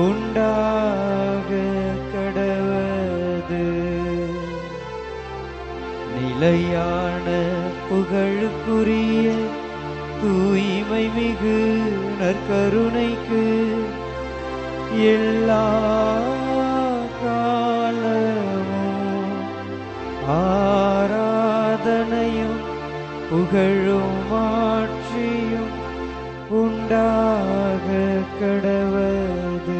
உண்டாக கடவது. நிலையான புகழுக்குரிய தூய்மை மிகு நற்கருணைக்கு எல்லா காலமும் ஆராதனையும் புகழும் மாட்சியும் உண்டாக கடவது.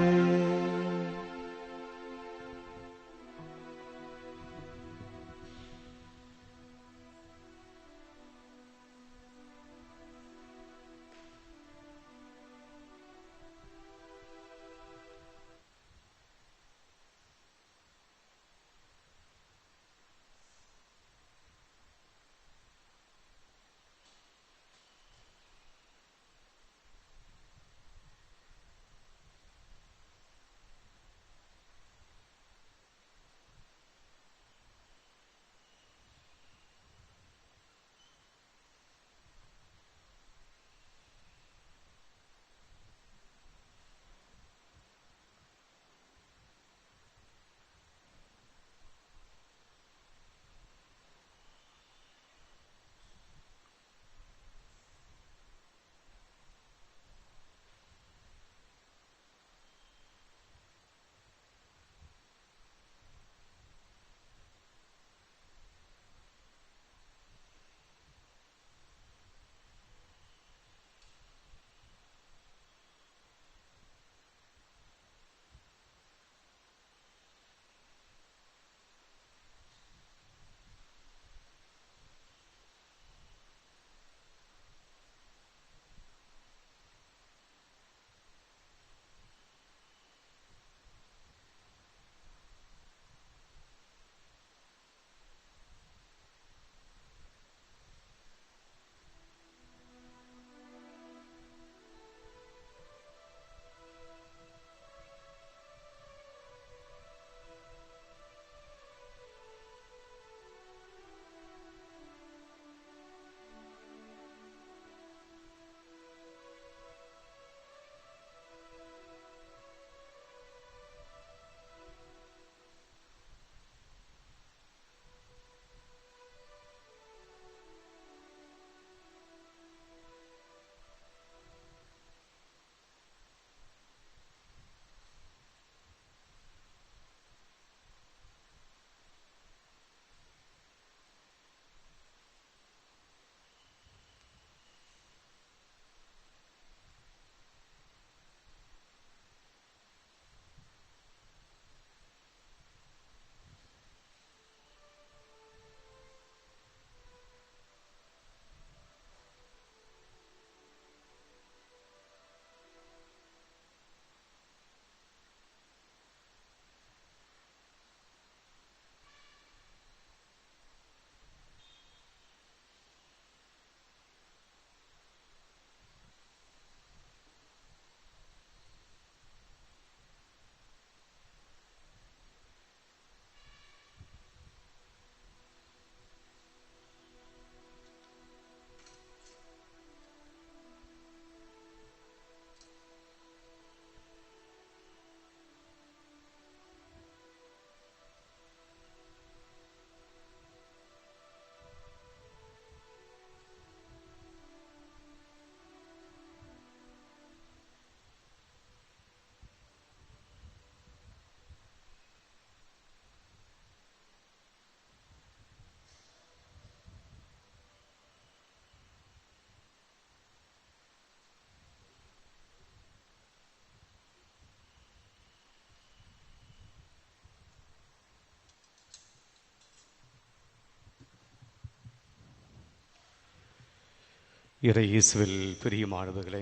இறை இயேசுவில் பிரியமானவர்களே,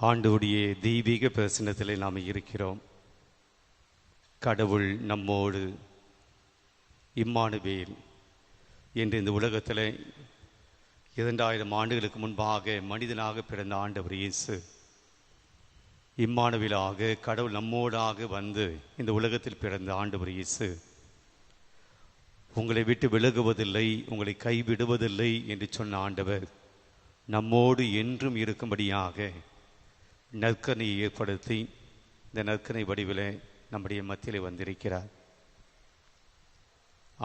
ஆண்டவருடைய தெய்வீக பிரசன்னத்தில் நாம் இருக்கிறோம். கடவுள் நம்மோடு இம்மானுவேல் என்று இந்த உலகத்தில் 2000 ஆண்டுகளுக்கு முன்பாக மனிதனாக பிறந்த ஆண்டவர் இயேசு இம்மானுவேலாக கடவுள் நம்மோடாக வந்து இந்த உலகத்தில் பிறந்த ஆண்டவர் இயேசு உங்களை விட்டு விலகுவதில்லை, உங்களை கைவிடுவதில்லை என்று சொன்ன ஆண்டவர் நம்மோடு என்றும் இருக்கும்படியாக நற்கனையை ஏற்படுத்தி இந்த நற்கனை வடிவில் நம்முடைய மத்தியிலே வந்திருக்கிறார்.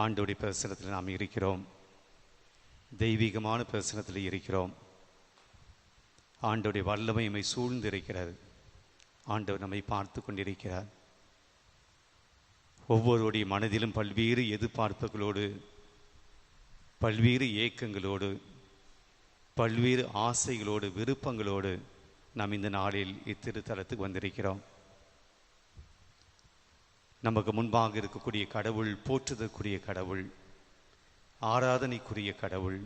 ஆண்டோடைய பிரசனத்தில் நாம் இருக்கிறோம். தெய்வீகமான பிரசனத்தில் இருக்கிறோம். ஆண்டோடைய வல்லமை நம்மை சூழ்ந்திருக்கிறது. ஆண்டவர் நம்மை பார்த்து கொண்டிருக்கிறார். ஒவ்வொருடைய மனதிலும் பல்வேறு எதிர்பார்ப்புகளோடு, பல்வேறு ஏக்கங்களோடு, பல்வேறு ஆசைகளோடு, விருப்பங்களோடு நாம் இந்த நாளில் இத்திருத்தலத்துக்கு வந்திருக்கிறோம். நமக்கு முன்பாக இருக்கக்கூடிய கடவுள் போற்றுதற்குரிய கடவுள், ஆராதனைக்குரிய கடவுள்,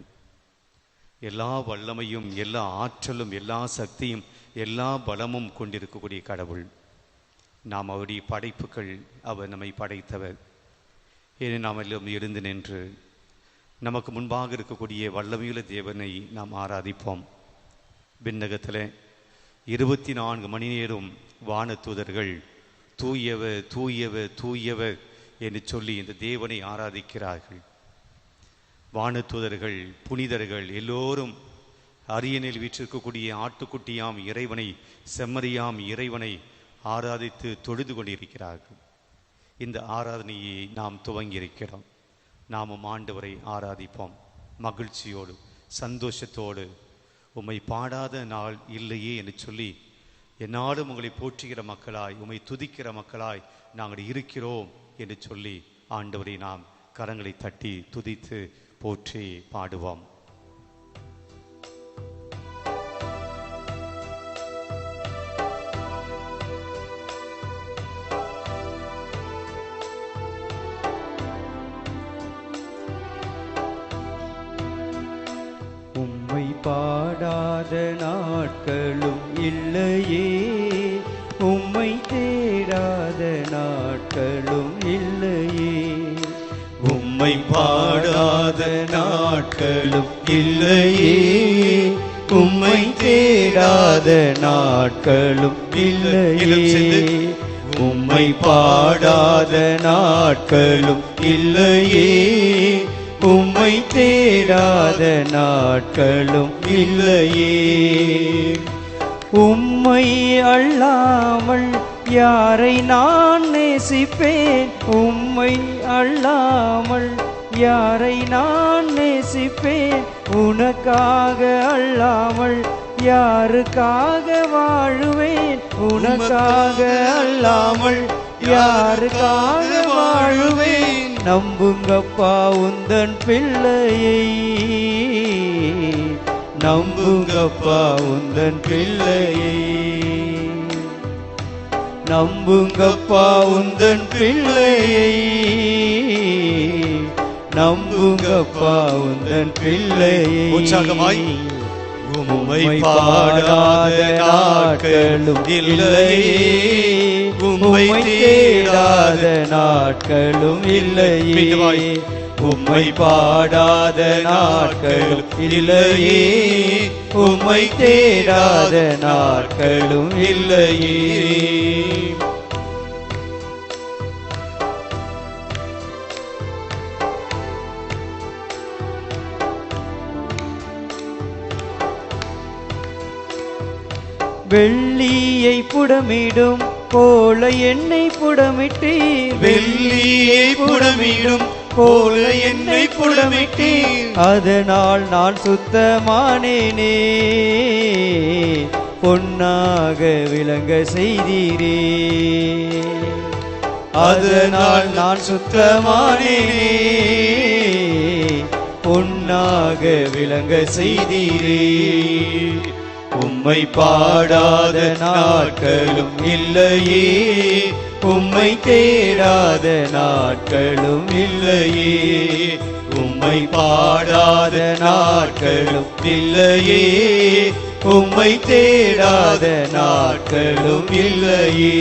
எல்லா வல்லமையும், எல்லா ஆற்றலும், எல்லா சக்தியும், எல்லா பலமும் கொண்டிருக்கக்கூடிய கடவுள். நாம் அவருடைய படைப்புகள். அவர் நம்மை படைத்தவர். ஏனே நாம் எல்லாம் எழுந்து நின்று நமக்கு முன்பாக இருக்கக்கூடிய வல்லமையுள்ள தேவனை நாம் ஆராதிப்போம். விண்ணகத்தில் 24 மணி நேரம் வான தூதர்கள் தூயவர் தூயவர் தூயவர் என்று சொல்லி இந்த தேவனை ஆராதிக்கிறார்கள். வானதூதர்கள், புனிதர்கள் எல்லோரும் அரியணையில் வீற்றிருக்கக்கூடிய ஆட்டுக்குட்டியாம் இறைவனை, செம்மறியாம் இறைவனை ஆராதித்து தொழுது கொண்டிருக்கிறார்கள். இந்த ஆராதனையை நாம் துவங்கியிருக்கிறோம். நாமும் ஆண்டவரை ஆராதிப்போம் மகிழ்ச்சியோடு, சந்தோஷத்தோடு. உம்மை பாடாத நாள் இல்லையே என்று சொல்லி என்னாலும் உங்களை போற்றுகிற மக்களாய், உம்மை துதிக்கிற மக்களாய் நாங்கள் இருக்கிறோம் என்று சொல்லி ஆண்டவரை நாம் கரங்களை தட்டி துதித்து போற்றி பாடுவோம். உம்மை பாடாத நாட்களும் இல்லையே, உம்மை தேடாத நாட்களும் இல்லையே. உம்மை பாடாத நாட்களும் இல்லையே, உம்மை தேடாத நாட்களும் இல்லையே. உம்மை பாடாத நாட்களும் இல்லையே, உம்மை தேடாத நாட்களும் இல்லையே. உம்மை அல்லாமல் யாரை நான் நேசிப்பேன், உம்மை அல்லாமல் யாரை நான் நேசிப்பேன். உனக்காக அல்லாமல் யாருக்காக வாழுவேன், உனக்காக அல்லாமல் யாருக்காக வாழுவேன். நம்புங்கப்பா உந்தன் பிள்ளையை, நம்புங்கப்பா உந்தன் பிள்ளையை, நம்புங்கப்பா உந்தன் பிள்ளையை, நம்புங்கப்பா உந்தன் பிள்ளையை. உற்சாகமாய் உம்மை பாடாத நாட்களும் இல்லையே, உம்மை தேடாத நாட்களும் இல்லையே. உம்மை பாடாத நாட்களும் இல்லையே, உம்மை தேடாத நாட்களும் இல்லையே. வெள்ளியை புடமிடும் போல என்னை புடமிட்டீர், வெள்ளியை புடமிடும் போல என்னை புடமிட்டீர். அதனால் நான் சுத்தமானேனே, பொன்னாக விளங்க செய்தீரே. அதனால் நான் சுத்தமானேனே, பொன்னாக விளங்க செய்தீரே. உம்மை பாடாத நாட்களும் இல்லையே, உம்மை தேடாத நாட்களும் இல்லையே. உம்மை பாடாத நாட்களும் இல்லையே, உம்மை தேடாத நாட்களும் இல்லையே.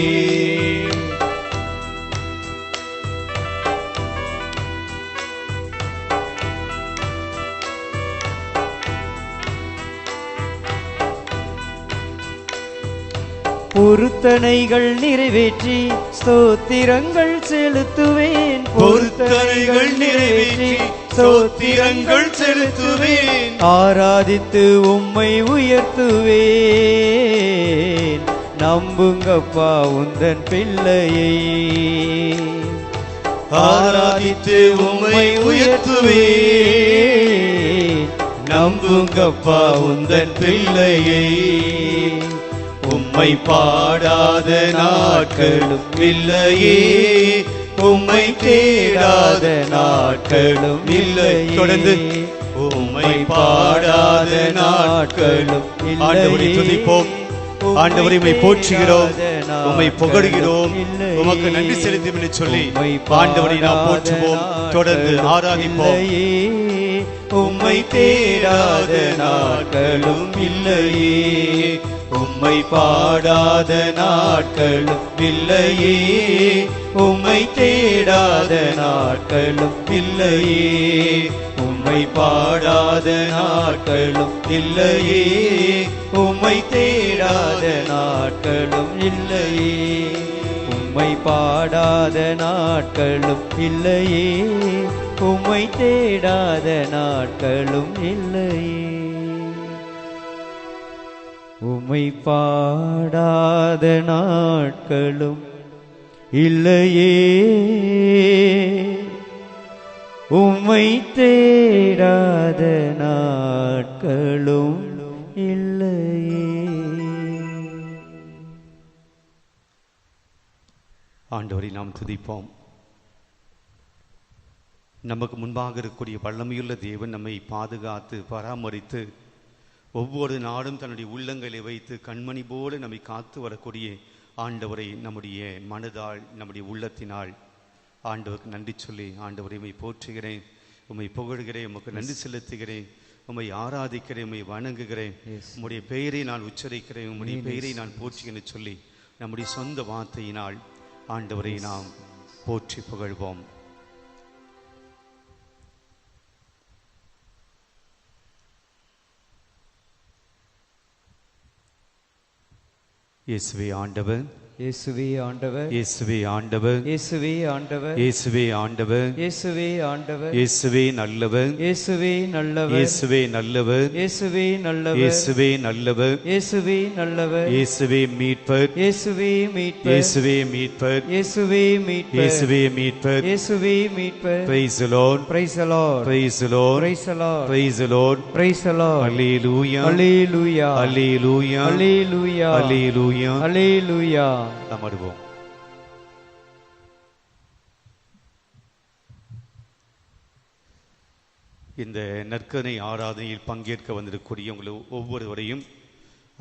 பொருத்தனைகள் நிறைவேற்றி ஸ்தோத்திரங்கள் செலுத்துவேன், பொருத்தனைகள் நிறைவேற்றி ஸ்தோத்திரங்கள் செலுத்துவேன். ஆராதித்து உம்மை உயர்த்துவேன், நம்புங்கப்பா உந்தன் பிள்ளையை. ஆராதித்து உம்மை உயர்த்துவேன். நம்புங்கப்பா உந்தன் பிள்ளையை. உம்மை பாடாத நாட்களும் இல்லையே, உம்மை தேடாத நாட்களும் இல்லை. தொடர்ந்து உம்மை பாடாத நாட்களும் இல்லை. ஆண்டவரை துதிப்போம். ஆண்டவரை உம்மை போற்றுகிறோம், உம்மை புகழுகிறோம், உமக்கு நன்றி செலுத்தும் என்று சொல்லி ஆண்டவரை நாம் போற்றுவோம். தொடர்ந்து ஆராதிப்போம். உம்மை தேடாத நாட்களும் இல்லையே, உம்மை பாடாத நாட்களும் இல்லையே, உம்மை தேடாத நாட்களும் இல்லையே, உம்மை பாடாத நாட்களும் இல்லையே, உம்மை தேடாத நாட்களும் இல்லையே, உம்மை பாடாத நாட்களும் இல்லையே, உம்மை தேடாத நாட்களும் இல்லையே. உம்மை பாடாத நாட்களும் இல்லையே, உம்மை தேடாத நாட்களும் இல்லையே. ஆண்டவரை நாம் துதிப்போம். நமக்கு முன்பாக இருக்கக்கூடிய வல்லமையுள்ள தேவன் நம்மை பாதுகாத்து பராமரித்து ஒவ்வொரு நாளும் தன்னுடைய உள்ளங்களை வைத்து கண்மணி போல நம்மை காத்து வரக்கூடிய ஆண்டவரை நம்முடைய மனதால் நம்முடைய உள்ளத்தினால் ஆண்டவருக்கு நன்றி சொல்லி ஆண்டவரை உம்மை போற்றுகிறேன், உம்மை புகழ்கிறேன், உமக்கு நன்றி செலுத்துகிறேன், உம்மை ஆராதிக்கிறேன், உம்மை வணங்குகிறேன், உம்முடைய பெயரை நான் உச்சரிக்கிறேன், உம்முடைய பெயரை நான் போற்றுகிறேன் சொல்லி நம்முடைய சொந்த வார்த்தையினால் ஆண்டவரை நாம் போற்றி புகழ்வோம். இயேசுவே ஆண்டவர், இயேசுவே ஆண்டவர், இயேசுவே ஆண்டவர், இயேசுவே ஆண்டவர், இயேசுவே ஆண்டவர், இயேசுவே ஆண்டவர், இயேசுவே நல்லவர், இயேசுவே நல்லவர், இயேசுவே நல்லவர், இயேசுவே நல்லவர், இயேசுவே நல்லவர், இயேசுவே நல்லவர், இயேசுவே மீட்பர், இயேசுவே மீட்பர், இயேசுவே மீட்பர், இயேசுவே மீட்பர், இயேசுவே மீட்பர், இயேசுவே மீட்பர். praise the Lord, Praise the Lord, praise the Lord, praise the Lord, praise the Lord, praise the Lord. hallelujah, Hallelujah, hallelujah, hallelujah, hallelujah. hallelujah. நாம் வருவோம். இந்த நற்கருணை ஆராதனையில் பங்கேற்க வந்திருக்கக்கூடிய உங்களை ஒவ்வொருவரையும்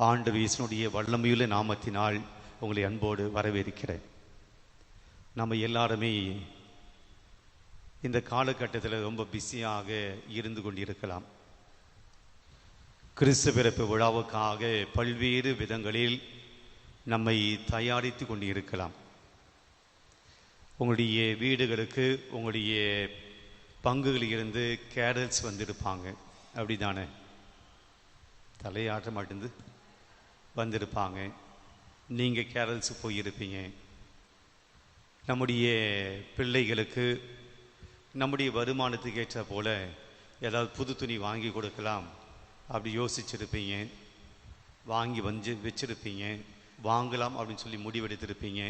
ஆண்டவர் இயேசுவினுடைய வல்லமையுள்ள நாமத்தினால் உங்களை அன்போடு வரவேற்கிறேன். நம்ம எல்லாருமே இந்த காலகட்டத்தில் ரொம்ப பிஸியாக இருந்து கொண்டிருக்கலாம். கிறிஸ்து பிறப்பு விழாவுக்காக பல்வேறு விதங்களில் நம்மை தயாரித்து கொண்டு இருக்கலாம். உங்களுடைய வீடுகளுக்கு உங்களுடைய பங்குகளில் இருந்து கேரல்ஸ் வந்திருப்பாங்க, அப்படி தானே? தலையாட்ட மாட்டேந்து வந்திருப்பாங்க. நீங்கள் கேரல்ஸு போயிருப்பீங்க. நம்முடைய பிள்ளைகளுக்கு நம்முடைய வருமானத்துக்கு ஏற்ற போல ஏதாவது புது துணி வாங்கி கொடுக்கலாம் அப்படி யோசிச்சிருப்பீங்க. வாங்கி வச்சிருப்பீங்க. வாங்கலாம் அப்படின்னு சொல்லி முடிவெடுத்திருப்பீங்க.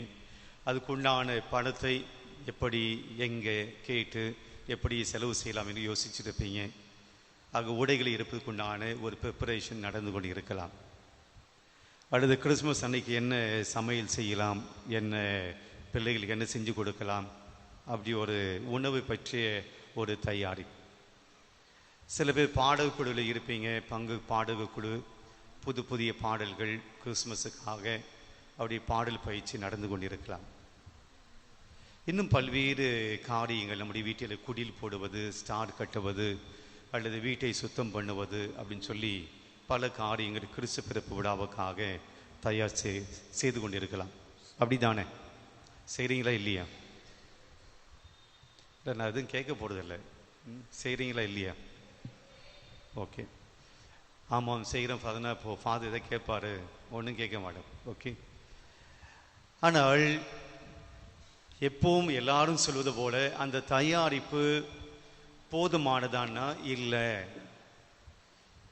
அதுக்குண்டான பணத்தை எப்படி எங்கே கேட்டு எப்படி செலவு செய்யலாம் என்று யோசிச்சிருப்பீங்க. ஆக உடைகள் இருப்பதுக்குண்டான ஒரு ப்ரிப்பரேஷன் நடந்து கொண்டு இருக்கலாம். அடுத்து கிறிஸ்மஸ் அன்னைக்கு என்ன சமையல் செய்யலாம், என்ன பிள்ளைகளுக்கு என்ன செஞ்சு கொடுக்கலாம், அப்படி ஒரு உணவு பற்றிய ஒரு தயாரி. சில பேர் பாடகக்குழுவில் இருப்பீங்க. பாடகக்குழு புதிய பாடல்கள் கிறிஸ்மஸுக்காக அப்படி பாடல் பயிற்சி நடந்து கொண்டிருக்கலாம். இன்னும் பல்வேறு காரியங்கள் நம்முடைய வீட்டில் குடில் போடுவது, ஸ்டார் கட்டுவது அல்லது வீட்டை சுத்தம் பண்ணுவது அப்படின்னு சொல்லி பல காரியங்கள் கிறிஸ்து பிறப்பு விழாவுக்காக தயார் செய்து கொண்டிருக்கலாம். அப்படி தானே? செய்கிறீங்களா இல்லையா? இல்லை, நான் எதுவும் கேட்க போகிறதில்லை. செய்கிறீங்களா இல்லையா? ஓகே, ஆமாம் செய்கிறோம் ஃபாதர்னா. இப்போ ஃபாதர் எதை கேட்பார்? ஒன்றும் கேட்க மாட்டோம். ஓகே. ஆனால் எப்பவும் எல்லாரும் சொல்வது போல அந்த தயாரிப்பு போதுமானதான்னா இல்லை.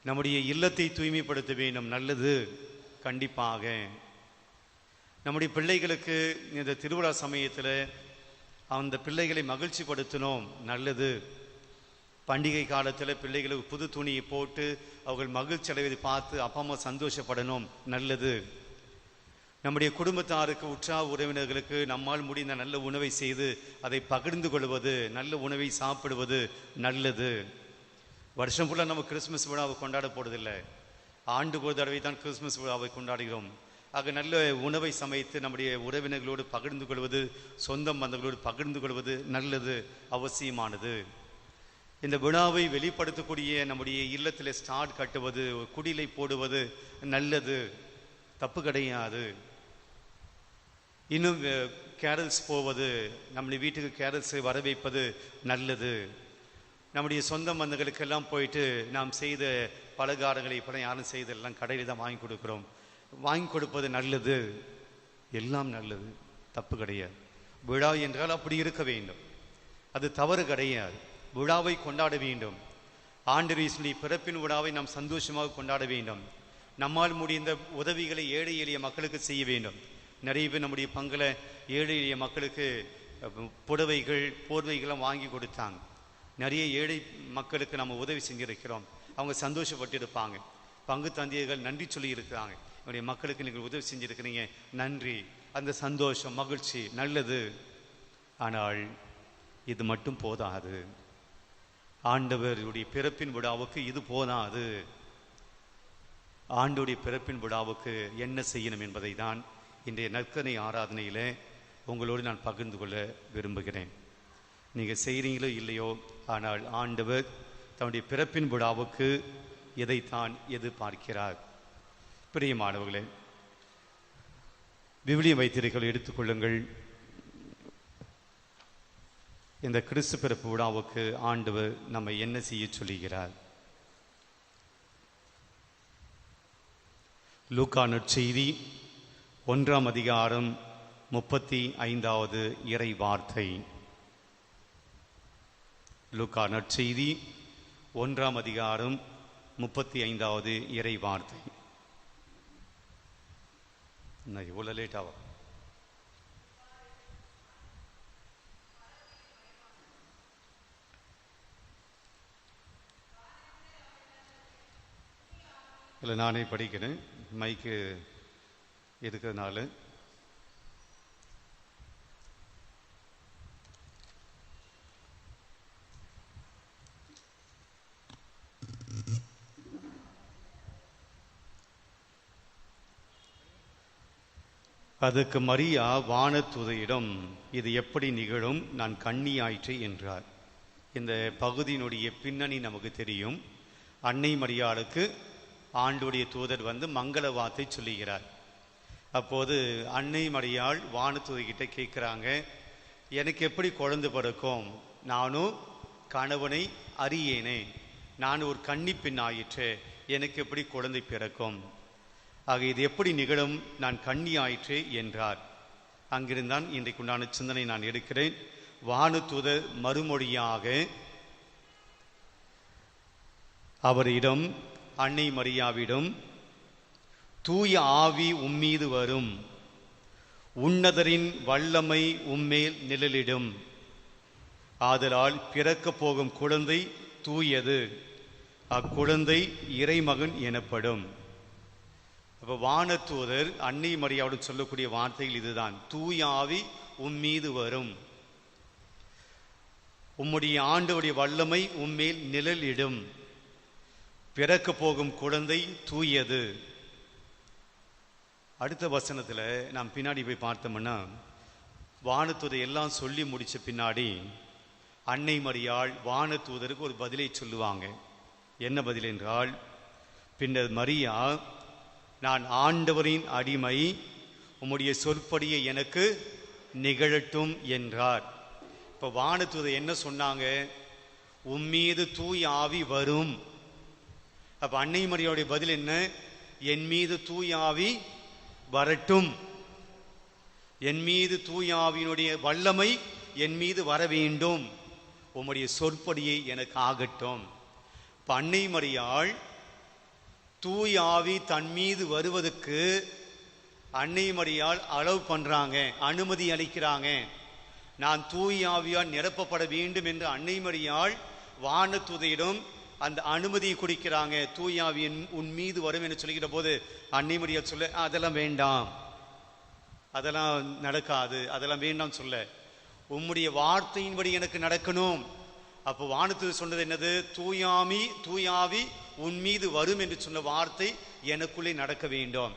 நம்முடைய இல்லத்தை தூய்மைப்படுத்த வேண்டும், நல்லது, கண்டிப்பாக. நம்முடைய பிள்ளைகளுக்கு இந்த திருவிழா சமயத்தில் அந்த பிள்ளைகளை மகிழ்ச்சி படுத்தினோம், நல்லது. பண்டிகை காலத்தில் பிள்ளைகளுக்கு புது துணியை போட்டு அவர்கள் மகிழ்ச்சி அடைவதை பார்த்து அப்பா அம்மா சந்தோஷப்படணும், நல்லது. நம்முடைய குடும்பத்தாருக்கு உற்சாக உறவினர்களுக்கு நம்மால் முடிந்த நல்ல உணவை செய்து அதை பகிர்ந்து கொள்வது, நல்ல உணவை சாப்பிடுவது நல்லது. வருஷம் ஃபுல்லாக நம்ம கிறிஸ்மஸ் விழாவை கொண்டாட போறதில்லை, ஆண்டுக்கு ஒரு தடவை தான் கிறிஸ்மஸ் விழாவை கொண்டாடுகிறோம். ஆக நல்ல உணவை சமைத்து நம்முடைய உறவினர்களோடு பகிர்ந்து கொள்வது, சொந்த பந்தங்களோடு பகிர்ந்து கொள்வது நல்லது, அவசியமானது. இந்த விழாவை வெளிப்படுத்தக்கூடிய நம்முடைய இல்லத்தில் ஸ்டார்ட் கட்டுவது, குடிலை போடுவது நல்லது, தப்பு கிடையாது. இன்னும் கேரல்ஸ் போவது, நம்முடைய வீட்டுக்கு கேரல்ஸை வர வைப்பது நல்லது. நம்முடைய சொந்த பந்தங்களுக்கெல்லாம் போயிட்டு நாம் செய்த பலகாரங்களை இப்போ யாரும் செய்தெல்லாம் கடையில் தான் வாங்கி கொடுக்குறோம், வாங்கி கொடுப்பது நல்லது, எல்லாம் நல்லது, தப்பு கிடையாது. விழா என்றால் அப்படி இருக்க வேண்டும், அது தவறு கிடையாது. விழாவை கொண்டாட வேண்டும். ஆண்டவருடைய பிறப்பின் விழாவை நாம் சந்தோஷமாக கொண்டாட வேண்டும். நம்மால் முடிந்த உதவிகளை ஏழை எளிய மக்களுக்கு செய்ய வேண்டும். நிறைய பேர் நம்முடைய பங்கில் ஏழை எளிய மக்களுக்கு புடவைகள் போர்வைகள்லாம் வாங்கி கொடுத்தாங்க. நிறைய ஏழை மக்களுக்கு நம்ம உதவி செஞ்சிருக்கிறோம், அவங்க சந்தோஷப்பட்டு இருப்பாங்க. பங்கு தந்தையர்கள் நன்றி சொல்லி இருக்கிறாங்க, என்னுடைய மக்களுக்கு நீங்கள் உதவி செஞ்சிருக்கிறீங்க, நன்றி. அந்த சந்தோஷம் மகிழ்ச்சி நல்லது. ஆனால் இது மட்டும் போதாது. ஆண்டவருடைய பிறப்பின் விழாவுக்கு இது போதாது. ஆண்டுடைய பிறப்பின் விழாவுக்கு என்ன செய்யணும் என்பதை தான் இன்றைய நற்கனை ஆராதனையில் உங்களோடு நான் பகிர்ந்து கொள்ள விரும்புகிறேன். நீங்கள் செய்கிறீங்களோ இல்லையோ, ஆனால் ஆண்டவர் தன்னுடைய பிறப்பின் விழாவுக்கு எதைத்தான் எதிர்பார்க்கிறார். பிரியமானவர்களே, விவிலியம் வைத்திருக்கிறதை எடுத்துக்கொள்ளுங்கள். இந்த கிறிஸ்து பிறப்பு விழாவுக்கு ஆண்டவர் நம்மை என்ன செய்ய சொல்லுகிறார்? லூக்கா நற்செய்தி 1ஆம் அதிகாரம் 35வது இறை வார்த்தை. லூக்கா நற்செய்தி 1ஆம் அதிகாரம் 35வது இறை வார்த்தை. இவ்வளோ லேட் ஆகும். இல்லை, நானே படிக்கிறேன், மைக்கு இருக்கிறதுனால. அதுக்கு மரியா வானதூதரிடம், இது எப்படி நிகழும், நான் கன்னியாயிற்று என்றார். இந்த பகுதியினுடைய பின்னணி நமக்கு தெரியும். அன்னை மரியாளுக்கு ஆண்டுடைய தூதர் வந்து மங்கள வார்த்தை சொல்லுகிறார். அப்போது அன்னை மரியாள் வானதூதர்கிட்ட கேட்குறாங்க, எனக்கு எப்படி குழந்தை பிறக்கும், நானும் கணவனை அறியேனே, நான் ஒரு கன்னி பெண் ஆயிற்று, எனக்கு எப்படி குழந்தை பிறக்கும், ஆக இது எப்படி நிகழும், நான் கன்னி ஆயிற்று என்றார். அங்கிருந்தான் இன்றைக்கு உண்டான சிந்தனை நான் எடுக்கிறேன். வானதூதர் மறுமொழியாக அவரிடம், அன்னை மரியாவிடம், தூய ஆவி உம்மீது வரும், உன்னதரின் வல்லமை உம்மேல் நிழலிடும், ஆதலால் பிறக்க போகும் குழந்தை தூயது, அக்குழந்தை இறைமகன் எனப்படும். அப்ப வானதூதர் அன்னை மரியாவோடு சொல்லக்கூடிய வார்த்தைகள் இதுதான், தூய ஆவி உம்மீது வரும், உம்முடைய ஆண்டவருடைய வல்லமை உம்மேல் நிழலிடும், பிறக்க போகும் குழந்தை தூயது. அடுத்த வசனத்தில் நாம் பின்னாடி போய் பார்த்தோம்னா, வானதூதர் எல்லாம் சொல்லி முடிச்ச பின்னாடி அன்னை மரியாள் வானதூதருக்கு ஒரு பதிலை சொல்லுவாங்க. என்ன பதில் என்றால், பின்னர் மரியா, நான் ஆண்டவரின் அடிமை, உம்முடைய சொற்படியை எனக்கு நிகழட்டும் என்றார். இப்போ வானதூதர் என்ன சொன்னாங்க, உம்மீது தூய ஆவி வரும். அப்ப அன்னை மரியாவுடைய பதில் என்ன, என் மீது தூய ஆவி வரட்டும், என் மீது தூய ஆவியினுடைய வல்லமை என் மீது வர வேண்டும், உம்முடைய சொற்படியை எனக்கு ஆகட்டும். இப்ப அன்னை மரியாள் தூய ஆவி தன் மீது வருவதற்கு அன்னை மரியாள் அலோவ் பண்றாங்க, அனுமதி அளிக்கிறாங்க. நான் தூய ஆவியால் நிரப்பப்பட வேண்டும் என்று அன்னை மரியாள் வானதூதரிடம் அந்த அனுமதியை கொடுக்கிறாங்க. தூய ஆவி உன் மீது வரும் என்று சொல்லுகிற போது அன்னை மரியாள் சொல்ல, அதெல்லாம் வேண்டாம், அதெல்லாம் நடக்காது, அதெல்லாம் வேண்டாம் சொல்ல, உம்முடைய வார்த்தையின்படி எனக்கு நடக்கணும். அப்போ வானதூதர் சொன்னது என்னது? தூயாவி உன் மீது வரும் என்று சொன்ன வார்த்தை எனக்குள்ளே நடக்க வேண்டும்.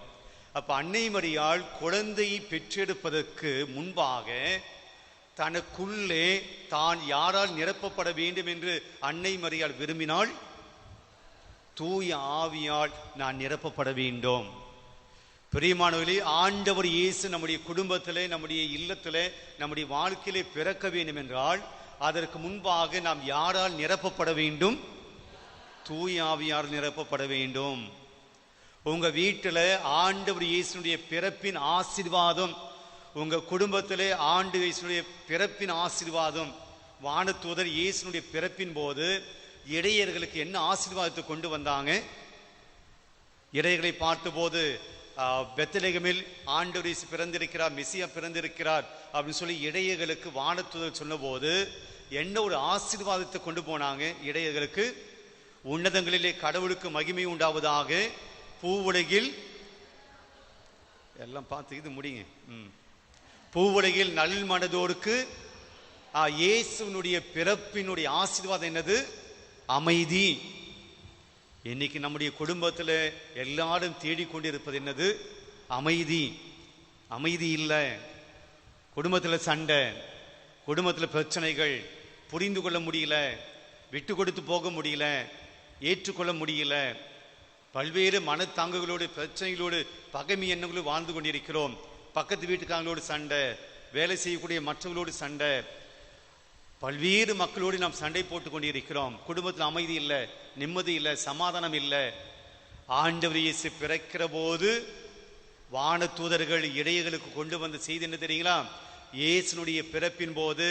அப்ப அன்னை மரியாள் குழந்தையை பெற்றெடுப்பதற்கு முன்பாக தனக்குள்ளே தான் யாரால் நிரப்பப்பட வேண்டும் என்று அன்னை மரியாள் விரும்பினாள். தூய ஆவியால் நான் நிரப்பப்பட வேண்டும். பிரியமானவர்களே, ஆண்டவர் இயேசு நம்முடைய குடும்பத்திலே, நம்முடைய இல்லத்திலே, நம்முடைய வாழ்க்கையிலே பிறக்க வேண்டும் என்றால் அதற்கு முன்பாக நாம் யாரால் நிரப்பப்பட வேண்டும்? தூய ஆவியால் நிரப்பப்பட வேண்டும். உங்க வீட்டில் ஆண்டவர் இயேசுடைய பிறப்பின் ஆசீர்வாதம், உங்க குடும்பத்திலே ஆண்டு இயேசுடைய பிறப்பின் ஆசீர்வாதம். வானதூதர் இயேசுடைய பிறப்பின் போது இடையர்களுக்கு என்ன ஆசீர்வாதத்தை கொண்டு வந்தாங்க? இடையர்களை பார்த்தபோது பெத்லகேமில் ஆண்டவர் இயேசு பிறந்திருக்கிறார், மெசியா பிறந்திருக்கிறார் அப்படின்னு சொல்லி இடையர்களுக்கு வானதூதர் சொன்ன போது என்ன ஒரு ஆசீர்வாதத்தை கொண்டு போனாங்க இடையர்களுக்கு? உன்னதங்களிலே கடவுளுக்கு மகிமை உண்டாவதாக, பூவுலகில் எல்லாம் பார்த்து இது முடிங்க. பூவுலகில் நல் மனதோருக்கு இயேசுனுடைய பிறப்பினுடைய ஆசீர்வாதம் என்னது? அமைதி. இன்னைக்கு நம்முடைய குடும்பத்தில் எல்லாரும் தேடிக்கொண்டிருப்பது என்னது? அமைதி. அமைதி இல்லை. குடும்பத்தில் சண்டை, குடும்பத்தில் பிரச்சனைகள், புரிந்து கொள்ள முடியல, விட்டு கொடுத்து போக முடியல, ஏற்றுக்கொள்ள முடியல, பல்வேறு மனத்தாங்குகளோடு பிரச்சனைகளோடு பகைமை எண்ணங்களோடு வாழ்ந்து கொண்டிருக்கிறோம். பக்கத்து வீட்டுக்காரங்களோடு சண்டை, வேலை செய்யக்கூடிய மற்றவர்களோடு சண்டை, பல்வேறு மக்களோடு நாம் சண்டை போட்டு கொண்டிருக்கிறோம். குடும்பத்தில் அமைதி இல்லை, நிம்மதி இல்லை, சமாதானம் இல்லை. ஆண்டவர் இயேசு பிறக்கிற போது வானதூதர்கள் இடையர்களுக்கு கொண்டு வந்த செய்தி என்ன தெரியுங்களா? இயேசுனுடைய பிறப்பின் போது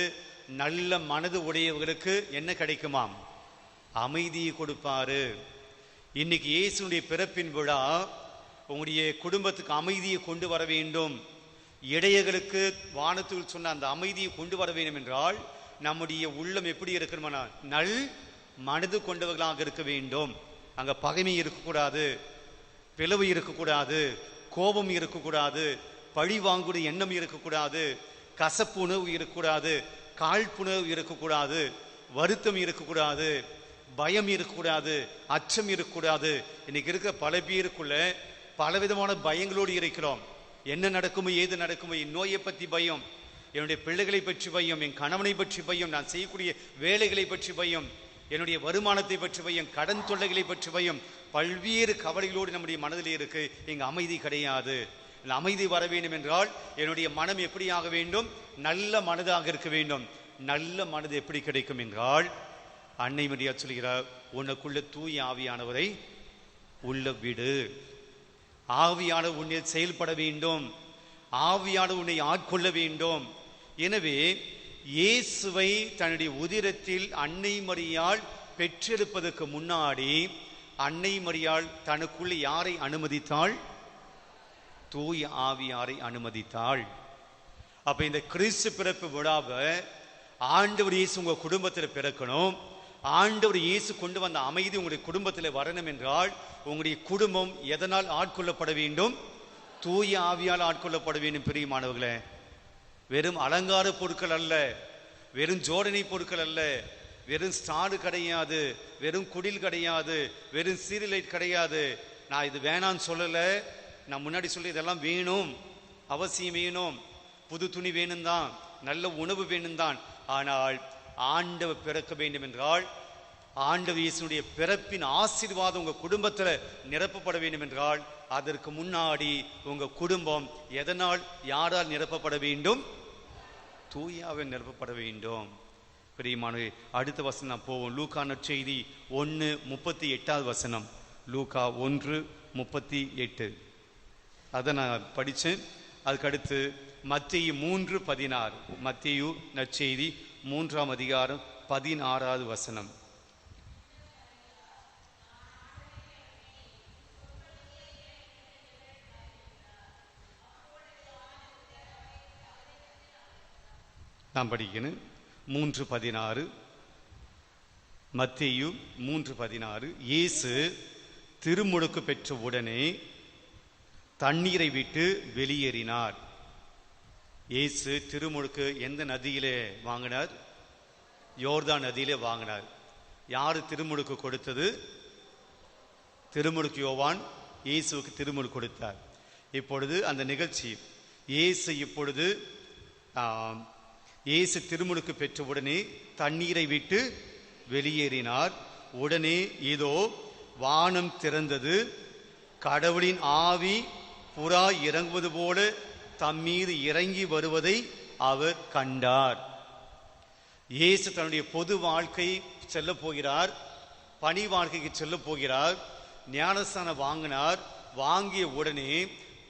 நல்ல மனது உடையவர்களுக்கு என்ன கிடைக்குமாம்? அமைதியை கொடுப்பாரு. இன்னைக்கு இயேசுனுடைய பிறப்பின் விழா உங்களுடைய குடும்பத்துக்கு அமைதியை கொண்டு வர வேண்டும். இடையர்களுக்கு வானத்தில் சொன்ன அந்த அமைதியை கொண்டு வர வேண்டும் என்றால் நம்முடைய உள்ளம் எப்படி இருக்கணும்னா நல் மனது கொண்டவர்களாக இருக்க வேண்டும். அங்க பகைமை இருக்கக்கூடாது, பிளவு இருக்கக்கூடாது, கோபம் இருக்கக்கூடாது, பழி வாங்குடைய எண்ணம் இருக்கக்கூடாது, கசப்பு உணவு இருக்கக்கூடாது, காழ்ப்புணர்வு இருக்கக்கூடாது, வருத்தம் இருக்கக்கூடாது, பயம் இருக்கக்கூடாது, அச்சம் இருக்கக்கூடாது. இன்னைக்கு இருக்க பல பேருக்குள்ள பலவிதமான பயங்களோடு இருக்கிறோம். என்ன நடக்குமோ, ஏது நடக்குமோ, என் நோயை பற்றி பயம், என்னுடைய பிள்ளைகளை பற்றி பயம், என் கணவனை பற்றி பயம், நான் செய்யக்கூடிய வேலைகளை பற்றி பயம், என்னுடைய வருமானத்தை பற்றி பயம், கடன் தொல்லைகளை பற்றி பயம், பல்வேறு கவலைகளோடு நம்முடைய மனதில் இருக்கு. இங்கு அமைதி கிடையாது. அமைதி வர வேண்டும் என்றால் என்னுடைய மனம் எப்படி ஆக வேண்டும்? நல்ல மனதாக இருக்க வேண்டும். நல்ல மனது எப்படி கிடைக்கும் என்றால் அன்னை மரியாள் சொல்கிறார், உனக்குள்ள தூய ஆவியானவரை உள்ள விடு. ஆவியானவர் உன்னை செயல்பட வேண்டும், ஆவியானவர் உன்னை ஆட்கொள்ள வேண்டும். எனவே இயேசுவை தன்னுடைய உதிரத்தில் அன்னை மரியாள் பெற்றெடுப்பதற்கு முன்னாடி அன்னை மரியாள் தனக்குள்ள யாரை அனுமதித்தாள்? தூய ஆவியாரை அனுமதித்தாள். அப்ப இந்த கிறிஸ்து பிறப்பு விழாவை ஆண்டவர் இயேசு உங்க குடும்பத்தில் பிறக்கணும். ஆண்டவர் இயேசு கொண்டு வந்த அமைதி உங்களுடைய குடும்பத்தில் வரணும் என்றால் உங்களுடைய குடும்பம் எதனால் ஆட்கொள்ளப்பட வேண்டும்? தூய ஆவியால் ஆட்கொள்ளப்பட வேண்டும். பிரியமானவர்களே, வெறும் அலங்கார பொருட்கள் அல்ல, வெறும் ஜோடனை பொருட்கள் அல்ல, வெறும் ஸ்டாரு கிடையாது, வெறும் குடில் கிடையாது, வெறும் சீரியலைட் கிடையாது. நான் இது வேணான்னு சொல்லலை, நான் முன்னாடி சொல்லி இதெல்லாம் வேணும், அவசியம் வேணும், புது துணி வேணும் தான், நல்ல உணவு வேணும் தான். ஆனால் ஆண்டவர் பிறக்க வேண்டும் என்றால், ஆண்டவர் இயேசுடைய பிறப்பின் ஆசீர்வாதம் உங்க குடும்பத்தில் நிரப்பப்பட வேண்டும் என்றால் அதற்கு முன்னாடி உங்க குடும்பம் எதனால், யாரால் நிரப்பப்பட வேண்டும்? தூயாவை நிரப்பப்பட வேண்டும். பிரியமானவர்களே, அடுத்த வசனம் போவோம். லூக்கா நற்செய்தி 1:38 வசனம். லூக்கா 1:38 அதை நான் படித்தேன். அதுக்கடுத்து மத்தேயு 3:16. மத்தேயு நற்செய்தி 3ஆம் அதிகாரம் 16வது வசனம். நாம் படிக்கணும். 3:16 மத்தேயு 3:16. இயேசு திருமுழுக்கு பெற்ற உடனே தண்ணீரை விட்டு வெளியேறினார். இயேசு திருமுழுக்கு எந்த நதியிலே வாங்கினார்? யோர்தான் நதியிலே வாங்கினார். யாரு திருமுழுக்கு கொடுத்தது? திருமுழுக்கு யோவான் இயேசுவுக்கு திருமுழுக்கு கொடுத்தார். இப்பொழுது அந்த நிகழ்ச்சி இயேசு திருமுழுக்கு பெற்ற உடனே தண்ணீரை விட்டு வெளியேறினார். உடனே இதோ வானம் திறந்தது, கடவுளின் ஆவி புறா இறங்குவது போல தம்மீது இறங்கி வருவதை அவர் கண்டார். இயேசு தன்னுடைய பொது வாழ்க்கை செல்ல போகிறார், பணி வாழ்க்கைக்கு செல்ல போகிறார். ஞானஸ்தானம் வாங்கினார். வாங்கிய உடனே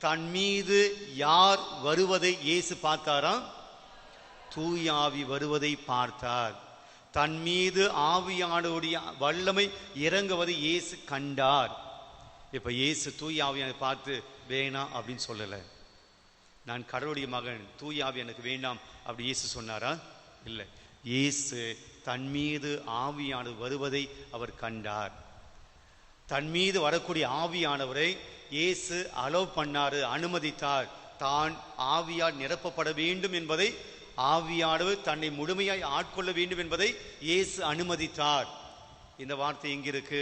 தன் மீது யார் வருவதை இயேசு பார்த்தாராம்? தூய ஆவி வருவதை பார்த்தார். தன் மீது ஆவியானுடைய வல்லமை இறங்குவதை இயேசு கண்டார். இப்ப இயேசு தூய ஆவியை பார்த்து வேணாம் அப்படின்னு சொல்லல. நான் கடவுளுடைய மகன், தூய ஆவி எனக்கு வேண்டாம் அப்படி இயேசு சொன்னாரா? இல்லை. இயேசு தன் மீது ஆவியானவர் வருவதை அவர் கண்டார். தன் மீது வரக்கூடிய ஆவியானவரை இயேசு அலோவ் பண்ணாரு, அனுமதித்தார். தான் ஆவியால் நிரப்பப்பட வேண்டும் என்பதை, ஆவியானவர் தன்னை முழுமையாய் ஆட்கொள்ள வேண்டும் என்பதை இயேசு அனுமதித்தார். இந்த வார்த்தை எங்க இருக்கு?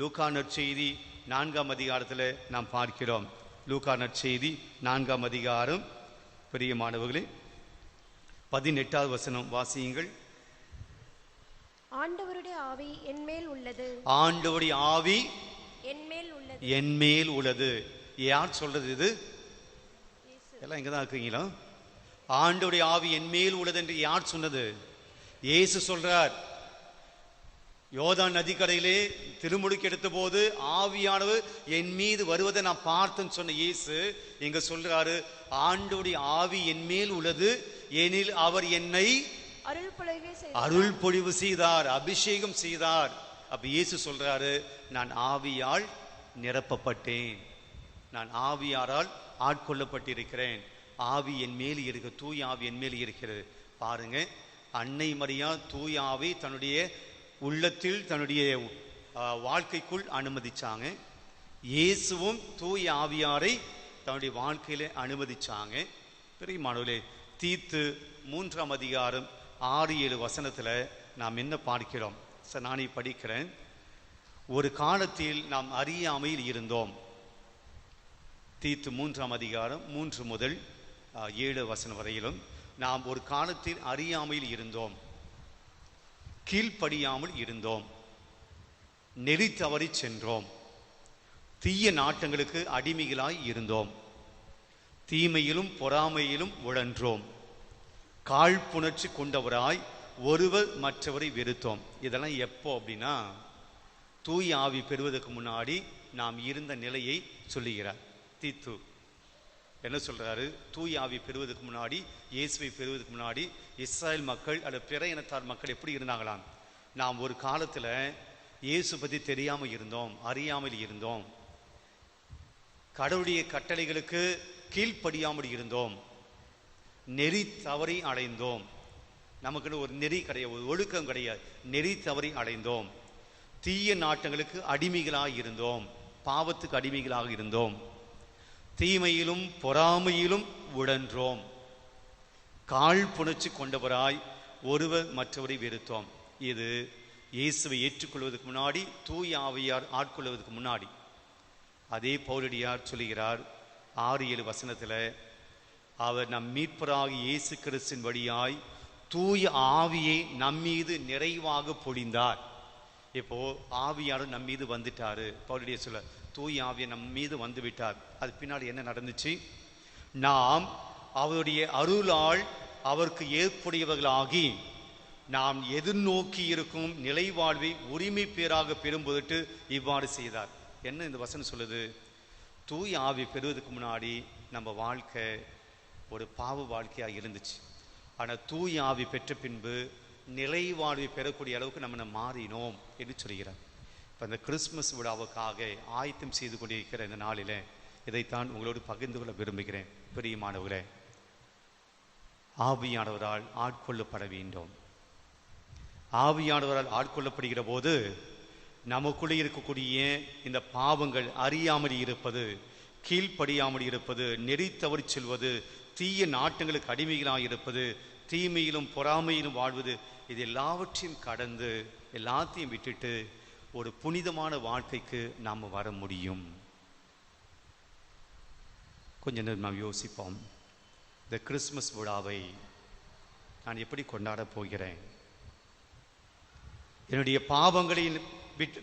லூக்கா நற்செய்தி 4ஆம் அதிகாரத்தில் நாம் பார்க்கிறோம். லூக்கா நற்செய்தி 4ஆம் அதிகாரம், பிரியமானவர்களே, 18வது வசனம் வாசியுங்கள். ஆண்டவருடைய ஆவி என்மேல் உள்ளது. ஆண்டவருடைய ஆவி என்மேல் உள்ளது. யார் சொல்றது இது? எல்லாம் இங்கதான் இருக்கீங்களா? ஆண்டவருடைய ஆவி என்மேல் உள்ளது என்று யார் சொன்னது? இயேசு சொல்றார். யோர்தான் நதிக்கரையிலே திருமுழுக்கு எடுத்த போது ஆவியானவர் என் மீது வருவதை நான் பார்த்தேன்னு சொன்ன இயேசு இங்க சொல்றாரு, ஆண்டவருடைய ஆவி என்மேல் உள்ளது, ஏனில் அவர் என்னை அருள் பொழிவு செய்தார், அபிஷேகம் செய்தார். அப்ப இயேசு சொல்றாரு, நான் ஆவியால் நிரப்பப்பட்டேன், நான் ஆவியாரால் ஆட்கொள்ளப்பட்டிருக்கிறேன், ஆவி என் மேல் இருக்கு, தூய ஆவி என் மேல் இருக்கிறது. பாருங்க, அன்னை மரியா தூய ஆவி தன்னுடைய உள்ளத்தில் தன்னுடைய வாழ்க்கைக்குள் அனுமதிச்சாங்க. இயேசுவும் தூய ஆவியாரை தன்னுடைய வாழ்க்கையில அனுமதிச்சாங்க. பெரியமானவர்களே, தீத்து 3ஆம் அதிகாரம் 6-7 வசனத்துல நாம் என்ன பார்க்கிறோம்? நானே படிக்கிறேன். ஒரு காலத்தில் நாம் அறியாமையில் இருந்தோம். தீத்து 3ஆம் அதிகாரம் 3 முதல் 7 வசனம் வரையிலும் நாம் ஒரு காலத்தில் அறியாமையில் இருந்தோம், கீழ்ப்படியாமல் இருந்தோம், நெறி தவறி சென்றோம், தீய நாட்டங்களுக்கு அடிமைகளாய் இருந்தோம், தீமையிலும் பொறாமையிலும் உழன்றோம், காழ்ப்புணர்ச்சி கொண்டவராய் ஒருவர் மற்றவரை வெறுத்தோம். இதெல்லாம் எப்போ அப்படின்னா, தூய ஆவி பெறுவதற்கு முன்னாடி நாம் இருந்த நிலையை சொல்லுகிறார். தீத்து என்ன சொல்றாரு? தூய ஆவி பெறுவதற்கு முன்னாடி, இயேசுவை பெறுவதற்கு முன்னாடி இஸ்ராயல் மக்கள் அல்லது பிற இனத்தார் மக்கள் எப்படி இருந்தாங்களாம்? நாம் ஒரு காலத்துல இயேசு பத்தி தெரியாம இருந்தோம், அறியாமல் இருந்தோம், கடவுளுடைய கட்டளைகளுக்கு கீழ்ப்படியாமல் இருந்தோம், நெறி தவறி அடைந்தோம். நமக்குன்னு ஒரு நெறி கிடையாது, ஒரு ஒழுக்கம் கிடையாது, நெறி தவறி அடைந்தோம், தீய நாட்டங்களுக்கு அடிமைகளாக இருந்தோம், பாவத்துக்கு அடிமைகளாக இருந்தோம், தீமையிலும் பொறாமையிலும் உழன்றோம், காழ்ப்புணர்ச்சி கொண்டவராய் ஒருவர் மற்றவரை வெறுத்தோம். இது இயேசுவை ஏற்றுக்கொள்வதற்கு முன்னாடி, தூய ஆவியார் ஆட்கொள்வதற்கு முன்னாடி. அதே பவுலடியார் சொல்லுகிறார் 6-7 வசனத்துல, அவர் நம் மீட்பராகி இயேசு கிறிஸ்துவின் வழியாய் தூய ஆவியை நம்மீது நிறைவாக பொழிந்தார். இப்போ ஆவியார் நம் மீது வந்துட்டாரு. பவுலடிய சொல்ல, தூய ஆவியை நம் மீது வந்து விட்டார். அது பின்னாடி என்ன நடந்துச்சு? நாம் அவருடைய அருளால் அவருக்கு ஏற்புடையவர்களாகி நாம் எதிர்நோக்கி இருக்கும் நிலை வாழ்வை உரிமை பேராக பெறும் பொருட்டு இவ்வாறு செய்தார். என்ன இந்த வசனம் சொல்லுது? தூய ஆவி பெறுவதற்கு முன்னாடி நம்ம வாழ்க்கை ஒரு பாவ வாழ்க்கையாக இருந்துச்சு. ஆனால் தூய ஆவி பெற்ற பின்பு நிலை வாழ்வை பெறக்கூடிய அளவுக்கு நம்ம மாறினோம் என்று சொல்கிறார். இப்போ இந்த கிறிஸ்துமஸ் விழாவுக்காக ஆயத்தம் செய்து கொண்டிருக்கிற இந்த நாளில் இதைத்தான் உங்களோடு பகிர்ந்து கொள்ள விரும்புகிறேன். பிரியமானவர்களே, ஆவியானவரால் ஆட்கொள்ளப்பட வேண்டும். ஆவியானவரால் ஆட்கொள்ளப்படுகிற போது நமக்குள்ளே இருக்கக்கூடிய இந்த பாவங்கள் அறியாமல் இருப்பது, கீழ்ப்படியாமல் இருப்பது, நெறி தவறி செல்வது, தீய நாட்டங்களுக்கு அடிமைகளாக இருப்பது, தீமையிலும் பொறாமையிலும் வாழ்வது, இது எல்லாவற்றையும் கடந்து எல்லாத்தையும் விட்டுட்டு ஒரு புனிதமான வாழ்க்கைக்கு நாம் வர முடியும். கொஞ்ச நேரம் நாம் யோசிப்போம். இந்த கிறிஸ்மஸ் விழாவை நான் எப்படி கொண்டாட போகிறேன்? என்னுடைய பாவங்களை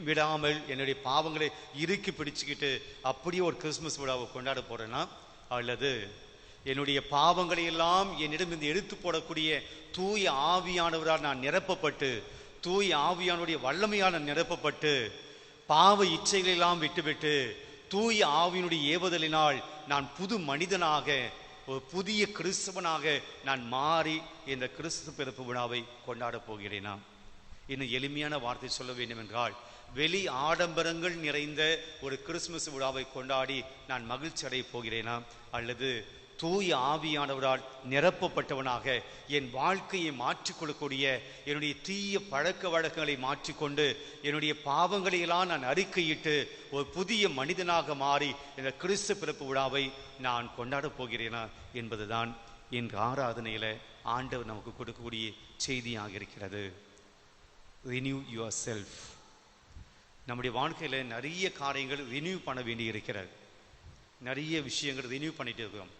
விடாமல், என்னுடைய பாவங்களை இறுக்கி பிடிச்சுக்கிட்டு அப்படியே ஒரு கிறிஸ்மஸ் விழாவை கொண்டாட போறேன்னா, அல்லது என்னுடைய பாவங்களை எல்லாம் என்னிடமிருந்து எடுத்து போடக்கூடிய தூய ஆவியானவரால் நான் நிரப்பப்பட்டு, தூய ஆவியானுடைய வல்லமையால் நிரப்பப்பட்டு, பாவ இச்சைகளெல்லாம் விட்டுவிட்டு தூய ஆவியினுடைய ஏவுதலினால் நான் புது மனிதனாக, ஒரு புதிய கிறிஸ்தவனாக நான் மாறி இந்த கிறிஸ்து பிறப்பு விழாவை கொண்டாட போகிறேனா? இன்னும் எளிமையான வார்த்தை சொல்ல வேண்டும் என்றால், வெளி ஆடம்பரங்கள் நிறைந்த ஒரு கிறிஸ்துமஸ் விழாவை கொண்டாடி நான் மகிழ்ச்சி அடைய போகிறேனா? அல்லது தூய ஆவியானவரால் நிரப்பப்பட்டவனாக என் வாழ்க்கையை மாற்றிக்கொள்ளக்கூடிய, என்னுடைய தீய பழக்க வழக்கங்களை மாற்றிக்கொண்டு என்னுடைய பாவங்களை எல்லாம் நான் அறிக்கையிட்டு ஒரு புதிய மனிதனாக மாறி இந்த கிறிஸ்து பிறப்பு விழாவை நான் கொண்டாட போகிறேனா என்பதுதான் என் ஆராதனையில ஆண்டவர் நமக்கு கொடுக்கக்கூடிய செய்தியாக இருக்கிறது. Renew your self. நம்முடைய வாழ்க்கையில நிறைய காரியங்கள் ரினியூ பண்ண வேண்டி இருக்கிறது. நிறைய விஷயங்கள் ரினியூ பண்ணிட்டு இருக்கோம்.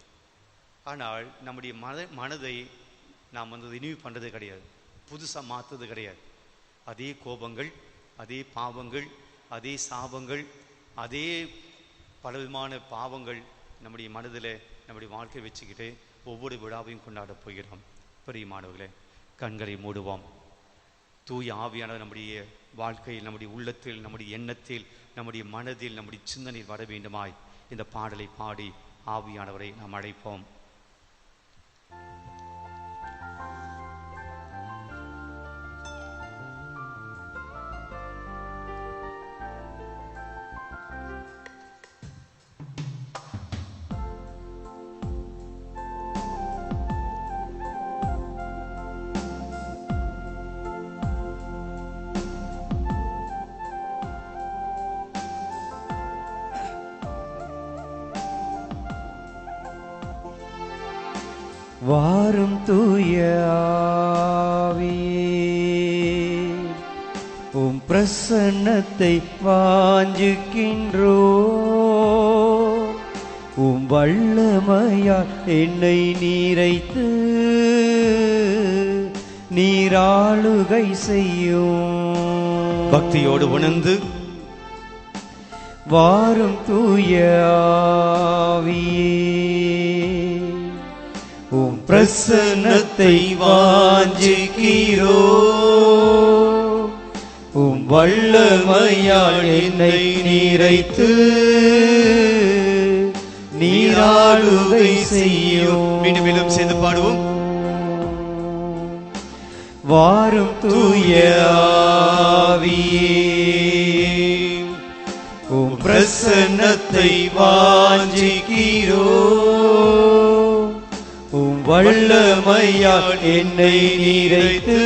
ஆனால் நம்முடைய மனதை நாம் ரினியூ பண்ணுறது கிடையாது, புதுசாக மாற்றுறது கிடையாது. அதே கோபங்கள், அதே பாவங்கள், அதே சாபங்கள், அதே பலவிதமான பாவங்கள் நம்முடைய மனதில், நம்முடைய வாழ்க்கை வச்சுக்கிட்டு ஒவ்வொரு விழாவையும் கொண்டாட போகிறோம். பிரியமானவர்களே, கண்களை மூடுவோம். தூய ஆவியானவர் நம்முடைய வாழ்க்கையில், நம்முடைய உள்ளத்தில், நம்முடைய எண்ணத்தில், நம்முடைய மனதில், நம்முடைய சிந்தனையில் வர வேண்டுமாய் இந்த பாடலை பாடி ஆவியானவரை நாம் அழைப்போம். வாரும் தூய ஆவியே, உம் பிரசன்னத்தை வாஞ்சிக்கின்றோ, உம் வல்லமையால் என்னை நீரைத்து நீராளுகை செய்யும். பக்தியோடு உணர்ந்து வாரும் தூய ஆவியே, உம் பிரசன்னத்தை வாஞ்சிக்கிறோ, உம் வல்லமையால் என்னை நீரைத்து நீராளுகை செய்யும். மீண்டும் சேர்ந்து பாடுவோம். வாரும் தூய ஆவியே, உம் பிரசன்னத்தை வாஞ்சிக்கிறோ, உம் வல்லமையால் என்னை நீரைத்து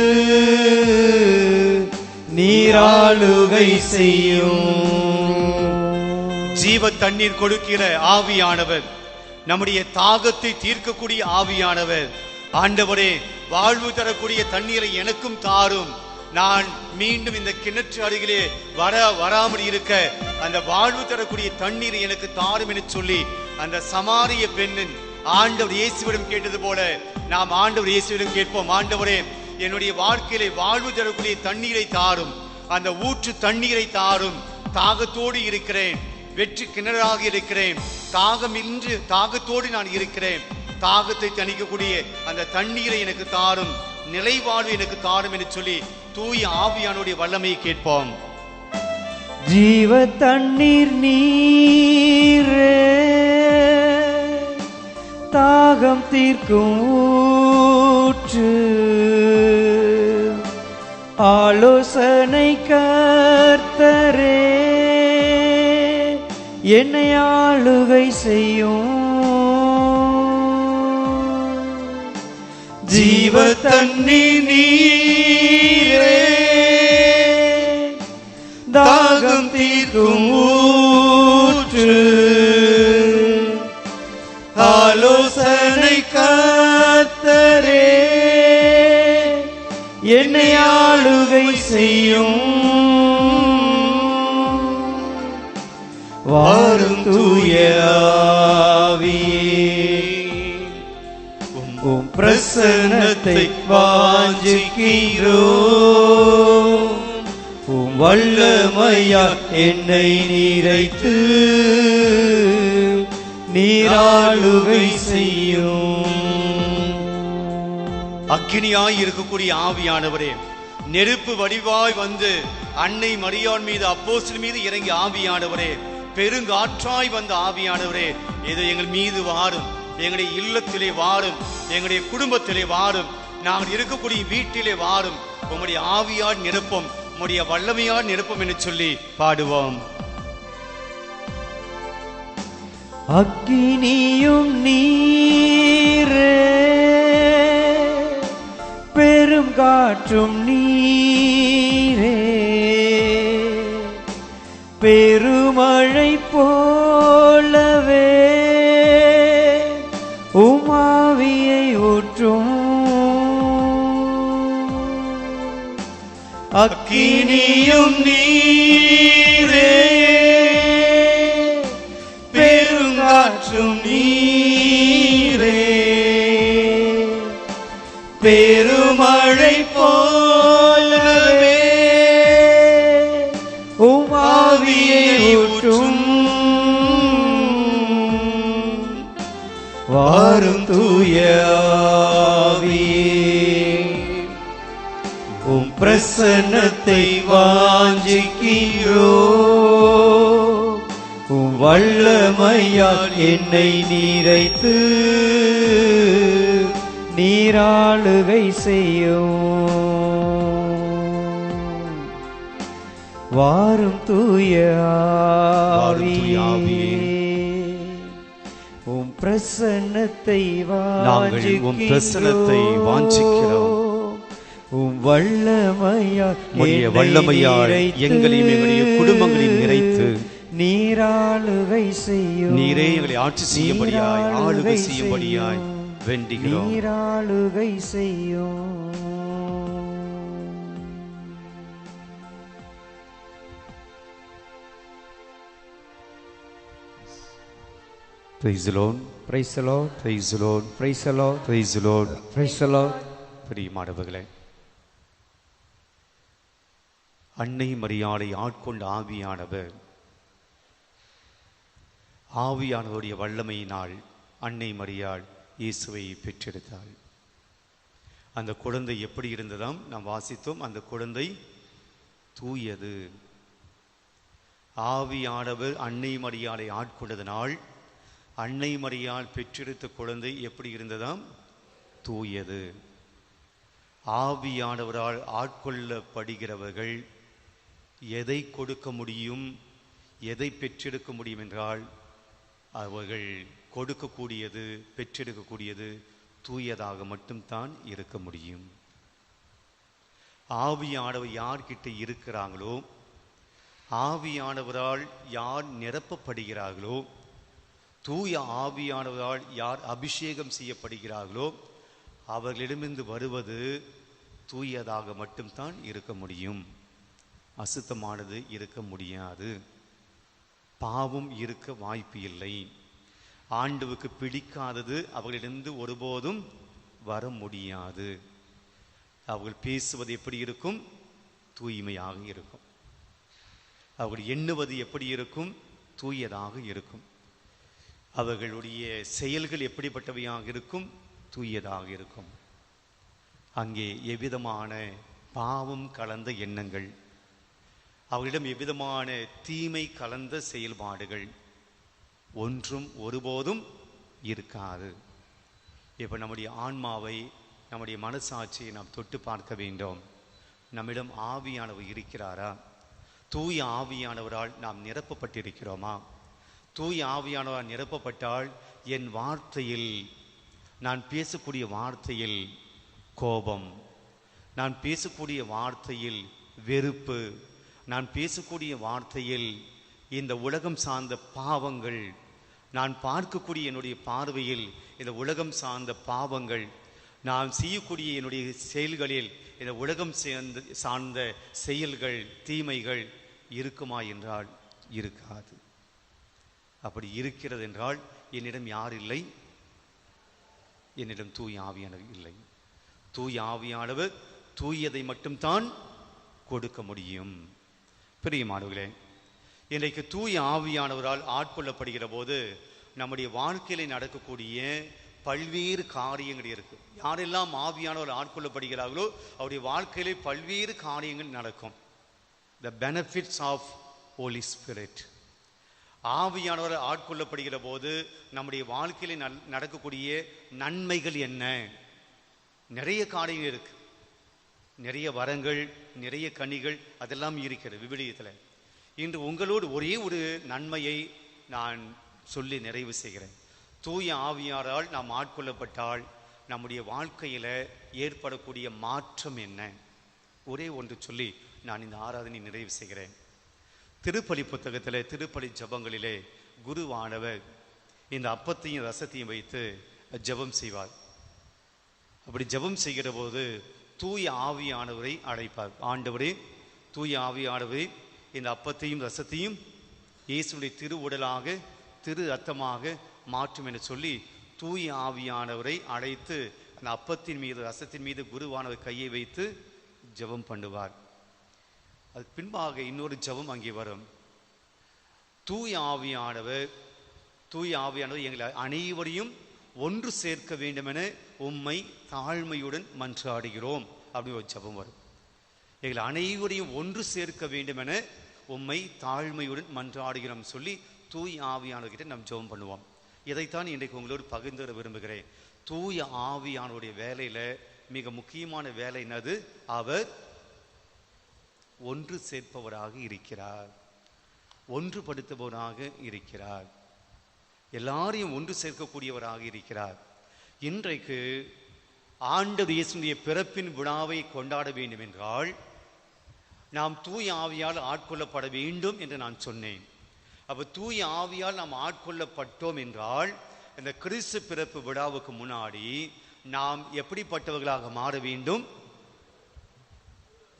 நீராளுகை செய்யும். ஜீவ தண்ணீர் கொடுக்கிற ஆவியானவர், நம்முடைய தாகத்தை தீர்க்கக்கூடிய ஆவியானவர், ஆண்டவரே வாழ்வு தரக்கூடிய தண்ணீரை எனக்கும் தாரும், நான் மீண்டும் இந்த கிணற்று அருகிலே வராமல் இருக்க அந்த வாழ்வு தரக்கூடிய தண்ணீரை எனக்கு தாரும் என சொல்லி அந்த சமாரிய பெண்ணின் ஆண்டவர் இயேசுவிடம் கேட்டது போல நாம் ஆண்டவர் இயேசுவிடம் கேட்போம். ஆண்டவரே, என்னுடைய வாழ்க்கையிலே வாழ்வு தரக்கூடிய தண்ணீரை தாரும், அந்த ஊற்று தண்ணீரை தாரும். தாகத்தோடு இருக்கிறேன், வெற்றி கிணறாக இருக்கிறேன், தாகத்தோடு நான் இருக்கிறேன். தாகத்தை தணிக்கக்கூடிய அந்த தண்ணீரை எனக்கு தாரும், நிலைவாழ்வு எனக்கு தாரும் என்று சொல்லி தூய ஆவியானுடைய வல்லமையை கேட்போம். ஜீவ தண்ணீர் நீரே, தாகம் தீர்க்கும் ஊற்று, ஆலோசனை கர்த்தரே, என்னை ஆளுகை செய்யும். ஜீவ தண்ணீர் நீரே, தாகம் தீர்க்கும் ஊற்று, ஆலோசனை கர்த்தரே, என்னை ஆளுகை செய்யும். வாரும் தூய ஆவியே, உம் பிரசன்னத்தை வாஞ்சிக்கிறோம். உம் வல்லமையா என்னை நிறைத்து நீராளுகை செய்யும். அக்கினியாய் இருக்கக்கூடிய ஆவியானவரே, நெருப்பு வடிவாய் வந்து அன்னை மரியாள் மீது அப்போஸ்தலர் மீது இறங்கி ஆவியானவரே, பெருங்காற்றாய் வந்த ஆவியானவரே, இது எங்கள் மீது வாரும், எங்களுடைய இல்லத்திலே வாரும், எங்களுடைய குடும்பத்திலே வாரும், நாங்கள் இருக்கக்கூடிய வீட்டிலே வாரும், உங்களுடைய ஆவியால் நிரப்பும், உங்களுடைய வல்லமையால் நிரப்பும் என்று சொல்லி பாடுவோம். அக்கினியும் நீரே, பெரும் காற்றும் நீரே, பெருமழை போலவே உமாவியை ஊற்றும். அக்கினியும் நீரே, பெருங்காற்றும் நீரே, பெருமழை போலவே உமாவியை ஊற்றும். வாரும் தூய ஆவியே, உம் பிரசன்னத்தை வாஞ்சிக்கிறோம். உம் வல்லமையால் என்னை நிறைத்து நீராளுகை செய்யும். வாரும் தூய ஆவியே, உம் பிரசன்னத்தை நாங்கள் உம் பிரசன்னத்தை வாஞ்சிக்கிறோம். உம் வல்லமையால் உம்முடைய வல்லமையால் எங்களையும் எங்களுடைய குடும்பங்களையும் நிறைத்து நீராளுகை செய்யும். நீரே எங்களை ஆட்சி செய்யும்படியாய் ஆளுகை செய்யும்படியாய் வேண்டுகிறோம். நீராளுகை செய்யும். Praise the Lord. Praise the Lord. Praise the Lord. Praise the Lord. Praise the Lord. Praise the Lord. பிரியமானவர்களே, அன்னை மரியாளை ஆட்கொண்ட ஆவியானவருடைய வல்லமையினால் அன்னை மரியாள் இயேசுவை பெற்றெடுத்தாள். அந்த குழந்தை எப்படி இருந்ததாம் நாம் வாசித்தோம். அந்த குழந்தை தூயது. ஆவியானவர் அன்னை மரியாளை ஆட்கொண்டதனால் அன்னை மரியாள் பெற்றெடுத்த குழந்தை எப்படி இருந்ததாம்? தூயது. ஆவியானவரால் ஆட்கொள்ளப்படுகிறவர்கள் எதை கொடுக்க முடியும், எதை பெற்றெடுக்க முடியும் என்றால் அவர்கள் கொடுக்கக்கூடியது, பெற்றெடுக்கக்கூடியது தூயதாக மட்டும்தான் இருக்க முடியும். ஆவியானவர் யார்கிட்ட இருக்கிறாங்களோ, ஆவியானவரால் யார் நிரப்பப்படுகிறார்களோ, தூய ஆவியானவரால் யார் அபிஷேகம் செய்யப்படுகிறார்களோ அவர்களிடமிருந்து வருவது தூயதாக மட்டும்தான் இருக்க முடியும். அசுத்தமானது இருக்க முடியாது. பாவம் இருக்க வாய்ப்பு இல்லை. ஆண்டவுக்கு பிடிக்காதது அவர்களிடந்து ஒருபோதும் வர முடியாது. அவர்கள் பேசுவது எப்படி இருக்கும்? தூய்மையாக இருக்கும். அவர்கள் எண்ணுவது எப்படி இருக்கும்? தூயதாக இருக்கும். அவர்களுடைய செயல்கள் எப்படிப்பட்டவையாக இருக்கும்? தூயதாக இருக்கும். அங்கே எவ்விதமான பாவம் கலந்த எண்ணங்கள், அவர்களிடம் எவ்விதமான தீமை கலந்த செயல்பாடுகள் ஒன்றும் ஒருபோதும் இருக்காது. இப்போ நம்முடைய ஆன்மாவை, நம்முடைய மனசாட்சியை நாம் தொட்டு பார்க்க வேண்டும். நம்மிடம் ஆவியானவர் இருக்கிறாரா? தூய ஆவியானவரால் நாம் நிரப்பப்பட்டிருக்கிறோமா? தூய ஆவியானவரால் நிரப்பப்பட்டால் என் வார்த்தையில், நான் பேசக்கூடிய வார்த்தையில் கோபம், நான் பேசக்கூடிய வார்த்தையில் வெறுப்பு, நான் பேசக்கூடிய வார்த்தையில் இந்த உலகம் சார்ந்த பாவங்கள், நான் பார்க்கக்கூடிய என்னுடைய பார்வையில் இந்த உலகம் சார்ந்த பாவங்கள், நான் செய்யக்கூடிய என்னுடைய செயல்களில் இந்த உலகம் சார்ந்த செயல்கள், தீமைகள் இருக்குமா என்றால் இருக்காது. அப்படி இருக்கிறது என்றால் என்னிடம் யார் இல்லை? என்னிடம் தூய ஆவியானவர் இல்லை. தூய ஆவியானவர் தூயதை மட்டும்தான் கொடுக்க முடியும். பிரியமானவர்களே, இன்றைக்கு தூய ஆவியானவரால் ஆட்கொள்ளப்படுகிற போது நம்முடைய வாழ்க்கையில நடக்கக்கூடிய பல்வேறு காரியங்கள் இருக்கு. யாரெல்லாம் ஆவியானவர் ஆட்கொள்ளப்படுகிறார்களோ அவருடைய வாழ்க்கையிலே பல்வேறு காரியங்கள் நடக்கும். The benefits of Holy Spirit. ஆவியானவர் ஆட்கொள்ளப்படுகிற போது நம்முடைய வாழ்க்கையில நடக்கக்கூடிய நன்மைகள் என்ன? நிறைய காரியங்கள் இருக்கு, நிறைய வரங்கள், நிறைய கனிகள், அதெல்லாம் இருக்கிறது விவிலியத்தில். இன்று உங்களோடு ஒரே ஒரு நன்மையை நான் சொல்லி நிறைவு செய்கிறேன். தூய ஆவியாரால் நாம் ஆட்கொள்ளப்பட்டால் நம்முடைய வாழ்க்கையில ஏற்படக்கூடிய மாற்றம் என்ன? ஒரே ஒன்று சொல்லி நான் இந்த ஆராதனை நிறைவு செய்கிறேன். திருப்பலி புத்தகத்தில், திருப்பலி ஜபங்களிலே குருவானவர் இந்த அப்பத்தையும் ரசத்தையும் வைத்து ஜபம் செய்வார். அப்படி ஜபம் செய்கிற போது தூய ஆவியானவரை அழைப்பார். ஆண்டவரே, தூய ஆவியானவரே, இந்த அப்பத்தையும் ரசத்தையும் இயேசுடைய திரு உடலாக திரு ரத்தமாக மாற்றும் என சொல்லி தூய ஆவியானவரை அழைத்து அந்த அப்பத்தின் மீது ரசத்தின் மீது குருவானவர் கையை வைத்து ஜபம் பண்ணுவார். அதுக்கு பின்பாக இன்னொரு ஜபம் அங்கே வரும். தூய ஆவியானவர் எங்களை அனைவரையும் ஒன்று சேர்க்க வேண்டும் என உம்மை தாழ்மையுடன் மன்றாடுகிறோம் அப்படின்னு ஒரு ஜபம் வரும். எங்களை அனைவரையும் ஒன்று சேர்க்க வேண்டும் என உம்மை தாழ்மையுடன் மன்றாடுகிறோம் சொல்லி தூய ஆவியானவர்கிட்ட நாம் ஜெபம் பண்ணுவோம். இதைத்தான் இன்றைக்கு உங்களோடு பகிர்ந்து விரும்புகிறேன். தூய ஆவியானவருடைய வேலையில மிக முக்கியமான வேலை என்னது? அவர் ஒன்று சேர்ப்பவராக இருக்கிறார், ஒன்றுபடுத்துபவராக இருக்கிறார், எல்லாரையும் ஒன்று சேர்க்கக்கூடியவராக இருக்கிறார். இன்றைக்கு ஆண்டவர் இயேசுவின் பிறப்பின் விழாவை கொண்டாட வேண்டும் என்றால் நாம் தூய ஆவியால் ஆட்கொள்ளப்பட வேண்டும் என்று நான் சொன்னேன். அப்ப தூய ஆவியால் நாம் ஆட்கொள்ளப்பட்டோம் என்றால் இந்த கிறிஸ்து பிறப்பு விழாவுக்கு முன்னாடி நாம் எப்படிப்பட்டவர்களாக மாற வேண்டும்?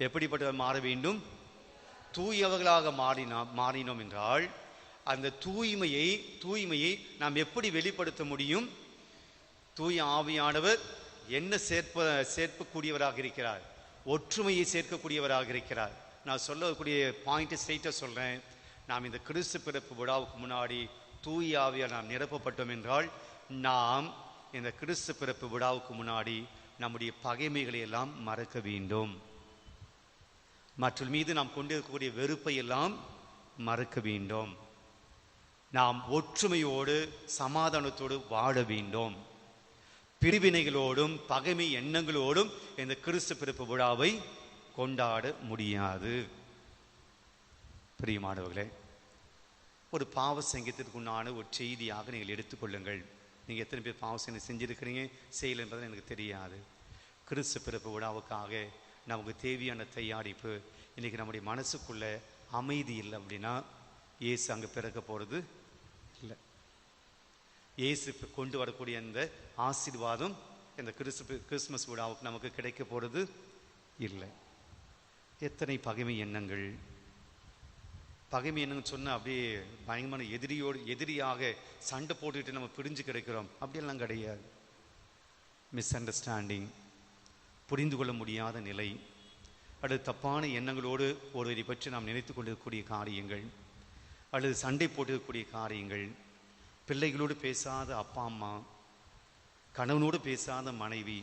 எப்படிப்பட்டவர்கள் மாற வேண்டும்? தூயவர்களாக மாறினோம் என்றால் அந்த தூய்மையை நாம் எப்படி வெளிப்படுத்த முடியும்? தூய ஆவியானவர் என்ன சேர்க்கக்கூடியவராக இருக்கிறார்? ஒற்றுமையை சேர்க்கக்கூடியவராக இருக்கிறார். நான் சொல்லக்கூடிய பாயிண்ட் ஸ்ட்ரெயிட்டாக சொல்றேன். நாம் இந்த கிறிஸ்து பிறப்பு விழாவுக்கு முன்னாடி தூய ஆவியால் நாம் நிரப்பப்பட்டோம் என்றால் நாம் இந்த கிறிஸ்து பிறப்பு விழாவுக்கு முன்னாடி நம்முடைய பகைமைகளை எல்லாம் மறக்க வேண்டும். மற்ற மீது நாம் கொண்டிருக்கக்கூடிய வெறுப்பை எல்லாம் மறக்க வேண்டும். நாம் ஒற்றுமையோடு சமாதானத்தோடு வாழ வேண்டும். பிரிவினைகளோடும் பகைமை எண்ணங்களோடும் இந்த கிறிஸ்து பிறப்பு விழாவை கொண்டாட முடியாது. பிரியமானவர்களே, ஒரு பாவ சங்கீதத்திற்குண்டான ஒரு செய்தியாக நீங்கள் எடுத்துக்கொள்ளுங்கள். நீங்கள் எத்தனை பேர் பாவ சங்கீதம் செஞ்சிருக்கிறீங்க, செய்யலை என்பது எனக்கு தெரியாது. கிறிஸ்து பிறப்பு விழாவுக்காக நமக்கு தேவையான தயாரிப்பு. இன்னைக்கு நம்முடைய மனசுக்குள்ள அமைதி இல்லை அப்படின்னா இயேசு அங்கே பிறக்க போகிறது இல்லை. இயேசு கொண்டு வரக்கூடிய அந்த ஆசீர்வாதம் இந்த கிறிஸ்மஸ் விழாவுக்கு நமக்கு கிடைக்க போகிறது இல்லை. எத்தனை பகைமை எண்ணங்கள் சொன்னால் அப்படியே பயங்கரமான எதிரியாக சண்டை போட்டுக்கிட்டு நம்ம பிரிஞ்சு கிடைக்கிறோம். அப்படியெல்லாம் கிடையாது. மிஸ் அண்டர்ஸ்டாண்டிங், புரிந்து கொள்ள முடியாத நிலை, அல்லது தப்பான எண்ணங்களோடு ஒருவரை பற்றி நாம் நினைத்து கொண்டிருக்கக்கூடிய காரியங்கள், அல்லது சண்டை போட்டிருக்கக்கூடிய காரியங்கள், பிள்ளைகளோடு பேசாத அப்பா அம்மா, கணவனோடு பேசாத மனைவி,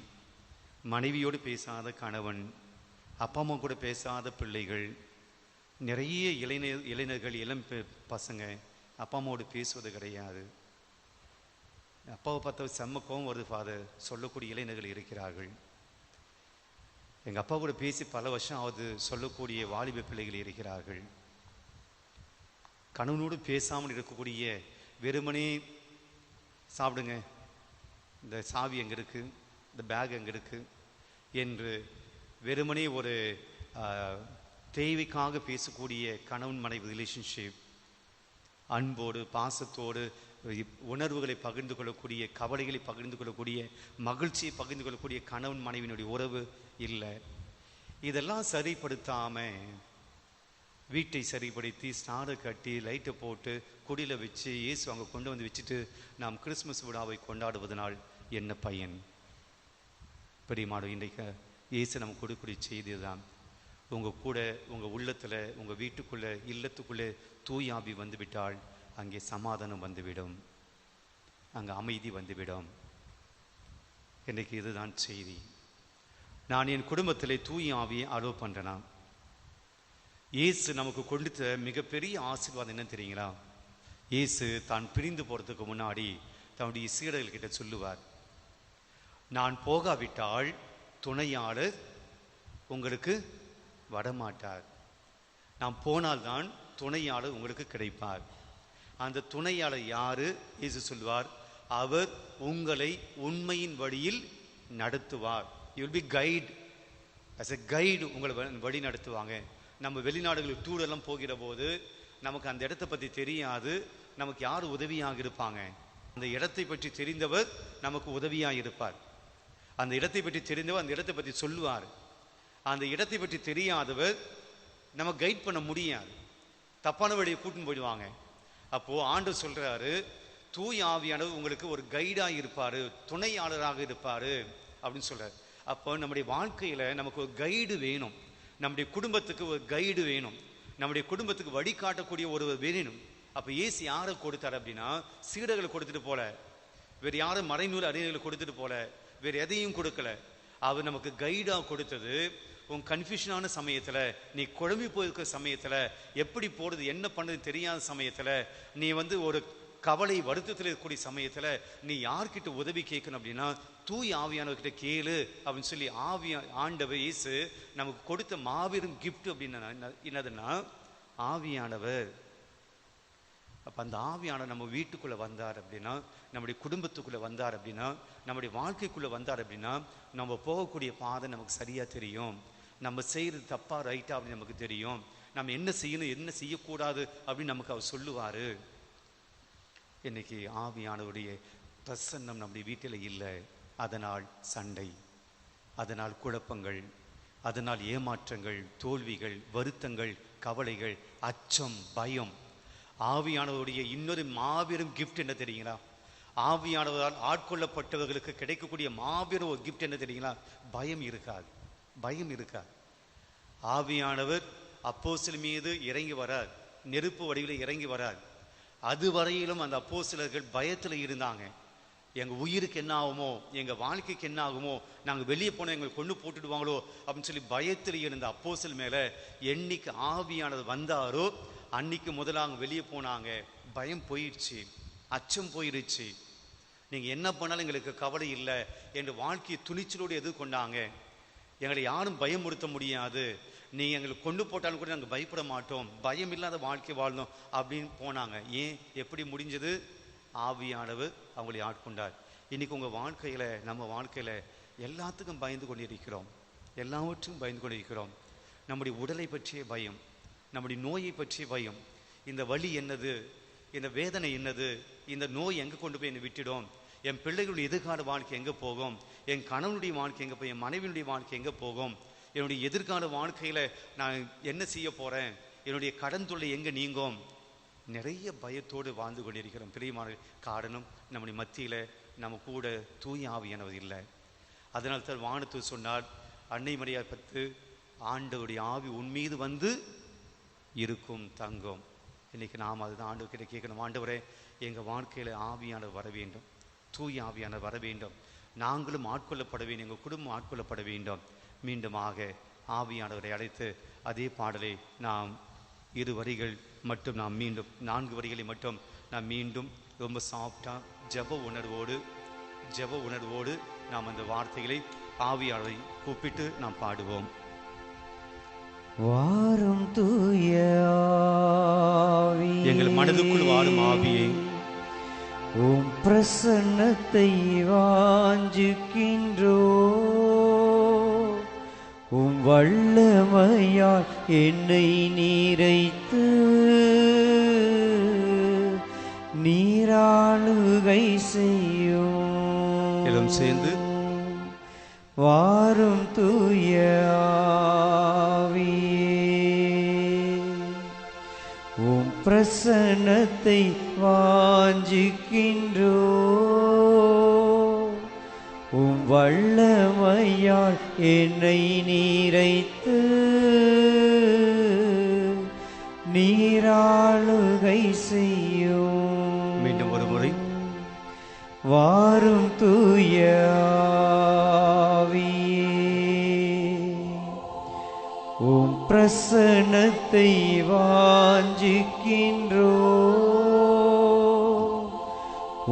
மனைவியோடு பேசாத கணவன், அப்பா அம்மா கூட பேசாத பிள்ளைகள், நிறைய இளைஞர்கள் இளம் பசங்க அப்பா அம்மாவோடு பேசுவது கிடையாது. அப்பாவை பார்த்தா செம்ம கோவம் வருது ஃபாதர் சொல்லக்கூடிய இளைஞர்கள் இருக்கிறார்கள். எங்கள் அப்பா கூட பேசி பல வருஷம் ஆகுது சொல்லக்கூடிய வாலிப பிள்ளைகள் இருக்கிறார்கள். கணவனோடு பேசாமல் இருக்கக்கூடிய, வெறுமனே சாப்பிடுங்க, இந்த சாவி எங்கே இருக்குது, இந்த பேக் எங்கே இருக்குது, என்று வெறுமனே ஒரு தேவைக்காக பேசக்கூடிய கணவன் மனைவி ரிலேஷன்ஷிப், அன்போடு பாசத்தோடு உணர்வுகளை பகிர்ந்து கொள்ளக்கூடிய, கவலைகளை பகிர்ந்து கொள்ளக்கூடிய, மகிழ்ச்சியை பகிர்ந்து கொள்ளக்கூடிய கணவன் மனைவியினுடைய உறவு இல்லை. இதெல்லாம் சரிப்படுத்தாம வீட்டை சரிப்படுத்தி ஸ்டாரை கட்டி லைட்டை போட்டு குடியில் வச்சு இயேசு அங்கே கொண்டு வந்து வச்சுட்டு நாம் கிறிஸ்மஸ் விழாவை கொண்டாடுவதனால் என்ன பயன்? பெரியமாடு, இன்றைக்கு இயேசு நம்ம கொடுக்கக்கூடிய செய்தி தான். உங்கள் கூட, உங்கள் உள்ளத்தில், உங்கள் வீட்டுக்குள்ளே, இல்லத்துக்குள்ளே தூயாவி வந்துவிட்டால் அங்கே சமாதானம் வந்துவிடும், அங்கே அமைதி வந்துவிடும். இன்றைக்கு இதுதான் செய்தி. நான் என் குடும்பத்தில் தூயாவியை அலோவ் பண்ணுறேனா? இயேசு நமக்கு கொடுத்த மிகப்பெரிய ஆசீர்வாதம் என்ன தெரியுங்களா? இயேசு தான் பிரிந்து போகிறதுக்கு முன்னாடி தன்னுடைய சீடர்கள்கிட்ட சொல்லுவார், நான் போகாவிட்டால் துணையாளர் உங்களுக்கு வரமாட்டார், நான் போனால்தான் துணையாளர் உங்களுக்கு கிடைப்பார். அந்த துணையாளர் யாரு? இயேசு சொல்வார், அவர் உங்களை உண்மையின் வழியில் நடத்துவார். You will be guide. As a guide உங்களை வழி நடத்துவாங்க. நம்ம வெளிநாடுகளுக்கு டூரெல்லாம் போகிற போது நமக்கு அந்த இடத்தை பற்றி தெரியாது, நமக்கு யார் உதவியாக இருப்பாங்க? அந்த இடத்தை பற்றி தெரிந்தவர் நமக்கு உதவியாக இருப்பார். அந்த இடத்தை பற்றி தெரிந்தவர் அந்த இடத்தை பற்றி சொல்லுவார். அந்த இடத்தை பற்றி தெரியாதவர் நம்ம கைட் பண்ண முடியாது, தப்பான வழியை கூட்டின்னு போயிடுவாங்க. அப்போது ஆண்டவர் சொல்கிறாரு, தூய் ஆவியானவர் உங்களுக்கு ஒரு கைடாக இருப்பார், துணையாளராக இருப்பார் அப்படின்னு சொல்கிறார். அப்போ நம்முடைய வாழ்க்கையில் நமக்கு ஒரு கைடு வேணும், நம்முடைய குடும்பத்துக்கு ஒரு கைடு வேணும், நம்முடைய குடும்பத்துக்கு வழிகாட்டக்கூடிய ஒருவர் வேணும். அப்போ இயேசு யாரை கொடுத்தார் அப்படின்னா, சீடர்களை கொடுத்துட்டு போல, வேறு யாரும் மறைநூறு அறிஞர்களை கொடுத்துட்டு போல, வேறு எதையும் கொடுக்கல. அவர் நமக்கு கைடாக கொடுத்தது, உன் கன்ஃபியூஷனான சமயத்தில், நீ குழம்பி போயிருக்கிற சமயத்தில், எப்படி போகிறது என்ன பண்ணுறது தெரியாத சமயத்தில், நீ ஒரு கவலை வருத்தத்தில் இருக்கக்கூடிய சமயத்தில் நீ யார்கிட்ட உதவி கேட்கணும் அப்படின்னா தூய் ஆவியானவர்கிட்ட கேளு அப்படின்னு சொல்லி ஆண்டவர் இயேசு நமக்கு கொடுத்த மாபெரும் கிஃப்ட் அப்படின்னா என்னதுன்னா ஆவியானவர். அப்போ அந்த ஆவியானவர் நம்ம வீட்டுக்குள்ளே வந்தார் அப்படின்னா, நம்முடைய குடும்பத்துக்குள்ளே வந்தார் அப்படின்னா, நம்முடைய வாழ்க்கைக்குள்ளே வந்தார் அப்படின்னா, நம்ம போகக்கூடிய பாதை நமக்கு சரியாக தெரியும், நம்ம செய்கிறது தப்பா ரைட்டா அப்படின்னு நமக்கு தெரியும், நம்ம என்ன செய்யணும் என்ன செய்யக்கூடாது அப்படின்னு நமக்கு அவர் சொல்லுவார். இன்னைக்கு ஆவியானவருடைய பிரசன்னம் நம்முடைய வீட்டில் இல்லை. அதனால் சண்டை, அதனால் குழப்பங்கள், அதனால் ஏமாற்றங்கள், தோல்விகள், வருத்தங்கள், கவலைகள், அச்சம், பயம். ஆவியானவருடைய இன்னொரு மாபெரும் கிஃப்ட் என்ன தெரியுங்களா? ஆவியானவரால் ஆட்கொள்ளப்பட்டவர்களுக்கு கிடைக்கக்கூடிய மாபெரும் ஒரு கிஃப்ட் என்ன தெரியுங்களா? பயம் இருக்காது, பயம் இருக்காது. ஆவியானவர் அப்போஸ்தலர் மீது இறங்கி வரார், நெருப்பு வடிவில் இறங்கி வரார். அதுவரையிலும் அந்த அப்போஸ்தலர்கள் பயத்தில் இருந்தாங்க. எங்கள் உயிருக்கு என்ன ஆகுமோ, எங்கள் வாழ்க்கைக்கு என்ன ஆகுமோ, நாங்கள் வெளியே போனோம் எங்களை கொண்டு போட்டுடுவாங்களோ அப்படின்னு சொல்லி பயத்தில் இருந்த அப்போஸ்தலர் மேலே என்னைக்கு ஆவியானவர் வந்தாரோ அன்னைக்கு முதலாக வெளியே போனாங்க. பயம் போயிடுச்சு, அச்சம் போயிடுச்சு. நீங்கள் என்ன பண்ணாலும் எங்களுக்கு கவலை இல்லை என்று வாழ்க்கையை துணிச்சலோடு எதிர்கொண்டாங்க. எங்களை யாரும் பயமுறுத்த முடியாது, நீங்கள் எங்களுக்கு கொண்டு போட்டாலும் கூட நாங்கள் பயப்பட மாட்டோம், பயம் இல்லாத வாழ்க்கை வாழ்ந்தோம் அப்படின்னு போனாங்க. ஏன், எப்படி முடிஞ்சது? ஆவியானவர் அவங்களை ஆட்கொண்டார். இன்னைக்கு உங்கள் வாழ்க்கையில், நம்ம வாழ்க்கையில் எல்லாத்துக்கும் பயந்து கொண்டிருக்கிறோம், எல்லாவற்றுக்கும் பயந்து கொண்டிருக்கிறோம். நம்முடைய உடலை பற்றிய பயம், நம்முடைய நோயை பற்றிய பயம், இந்த வலி என்னது, இந்த வேதனை என்னது, இந்த நோய் எங்கே கொண்டு போய் என்னை விட்டுடும், என் பிள்ளைகளுடைய எதிர்கால வாழ்க்கை எங்கே போகும், என் கணவனுடைய வாழ்க்கை எங்கே போய், என் மனைவியுடைய வாழ்க்கை எங்கே போகும், என்னுடைய எதிர்கால வாழ்க்கையில் நான் என்ன செய்ய போகிறேன், என்னுடைய கடன் தொல்லை எங்கே நீங்கும். நிறைய பயத்தோடு வாழ்ந்து கொண்டிருக்கிறோம் பிரியமான. காரணம், நம்முடைய மத்தியில் நம்ம கூட தூய ஆவியானவர் இல்லை. அதனால் தான் வானத்து சொன்னால் அன்னை மரியா பத்து ஆண்டவருடைய ஆவி உன்மீது வந்து இருக்கும் தங்கும். இன்றைக்கி நாம் அதுதான் ஆண்டவர்கிட்ட கேட்கணும். ஆண்டவரே, எங்கள் வாழ்க்கையில் ஆவியானவர் வர வேண்டும், தூய ஆவியானவர் வர வேண்டும், நாங்களும் ஆட்கொள்ளப்பட வேண்டும், எங்கள் குடும்பம் ஆட்கொள்ளப்பட வேண்டும். மீண்டுமாக ஆவியானவரை அழைத்து அதே பாடலை நாம் 2 வரிகள் மட்டும் நாம் மீண்டும் 4 வரிகளை மட்டும் நாம் மீண்டும் ரொம்ப சாஃப்டாக ஜெப உணர்வோடு நாம் அந்த வார்த்தைகளை ஆவியானவரை கூப்பிட்டு நாம் பாடுவோம். வாரும் தூய ஆவி, எங்கள் மனதுக்குள் வாரும் ஆவியே, உம் பிரசன்னத்தை வாஞ்சிக்கின்றோம். வல்லமையால் என்னை நீரைத்து நீராளுகை செய்யும். எல்லாம் சேர்ந்து வாரும் தூய ஆவியே, உம் பிரசன்னத்தை வாஞ்சிக்கின்றோ. உம் வல்லமையால் என்னை நீரைத்து நீராளுகை செய்யும். மீண்டும் ஒரு முறை. வாரும் தூய ஆவியே, உம் பிரசன்னத்தை வாஞ்சிக்கின்றோ.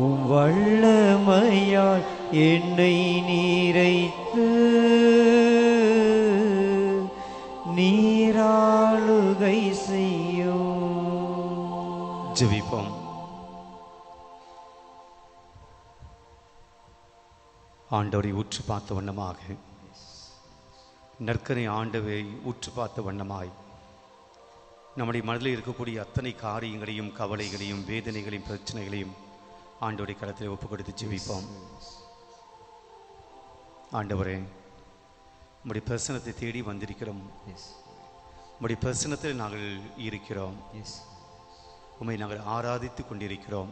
உம் வல்லமையால் என்னை நீரைத்து நீராளுகை செய்யும். ஜெபிப்போம். ஆண்டவரை உற்று பார்த்த வண்ணமாக, நற்கரை ஆண்டவரை உற்று பார்த்த வண்ணமாய் நம்முடைய மனதில் இருக்கக்கூடிய அத்தனை காரியங்களையும் கவலைகளையும் வேதனைகளையும் பிரச்சனைகளையும் ஆண்டவரை கரத்தில் ஒப்பு கொடுத்து ஜெபிப்போம். ஆண்டவரே, உம்முடைய பிரசனத்தை தேடி வந்திருக்கிறோம். உம்முடைய பிரசனத்தில் நாங்கள் இருக்கிறோம். உம்மை நாங்கள் ஆராதித்து கொண்டிருக்கிறோம்.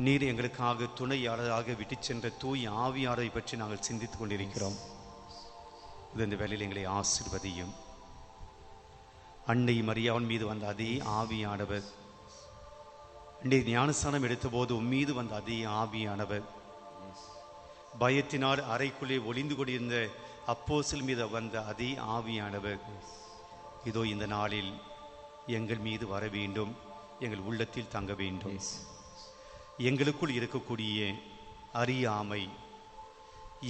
நீர் எங்களுக்காக துணையாளராக விட்டு சென்ற தூய் ஆவியாரை பற்றி நாங்கள் சிந்தித்துக் கொண்டிருக்கிறோம். இந்த வேளையில் எங்களை ஆசீர்வதியும். அன்னை மரியாவின் மீது வந்த அதே ஆவியானவர், அன்னை ஞானஸ்தானம் எடுத்த போது மீது வந்த அதே ஆவியானவர், பயத்தினால் அறைக்குள்ளே ஒளிந்து கொண்டிருந்த அப்போஸ்தலர் மீது வந்த அதே ஆவியானவர், இதோ இந்த நாளில் எங்கள் மீது வர வேண்டும், எங்கள் உள்ளத்தில் தங்க வேண்டும். எங்களுக்குள் இருக்கக்கூடிய அறியாமை,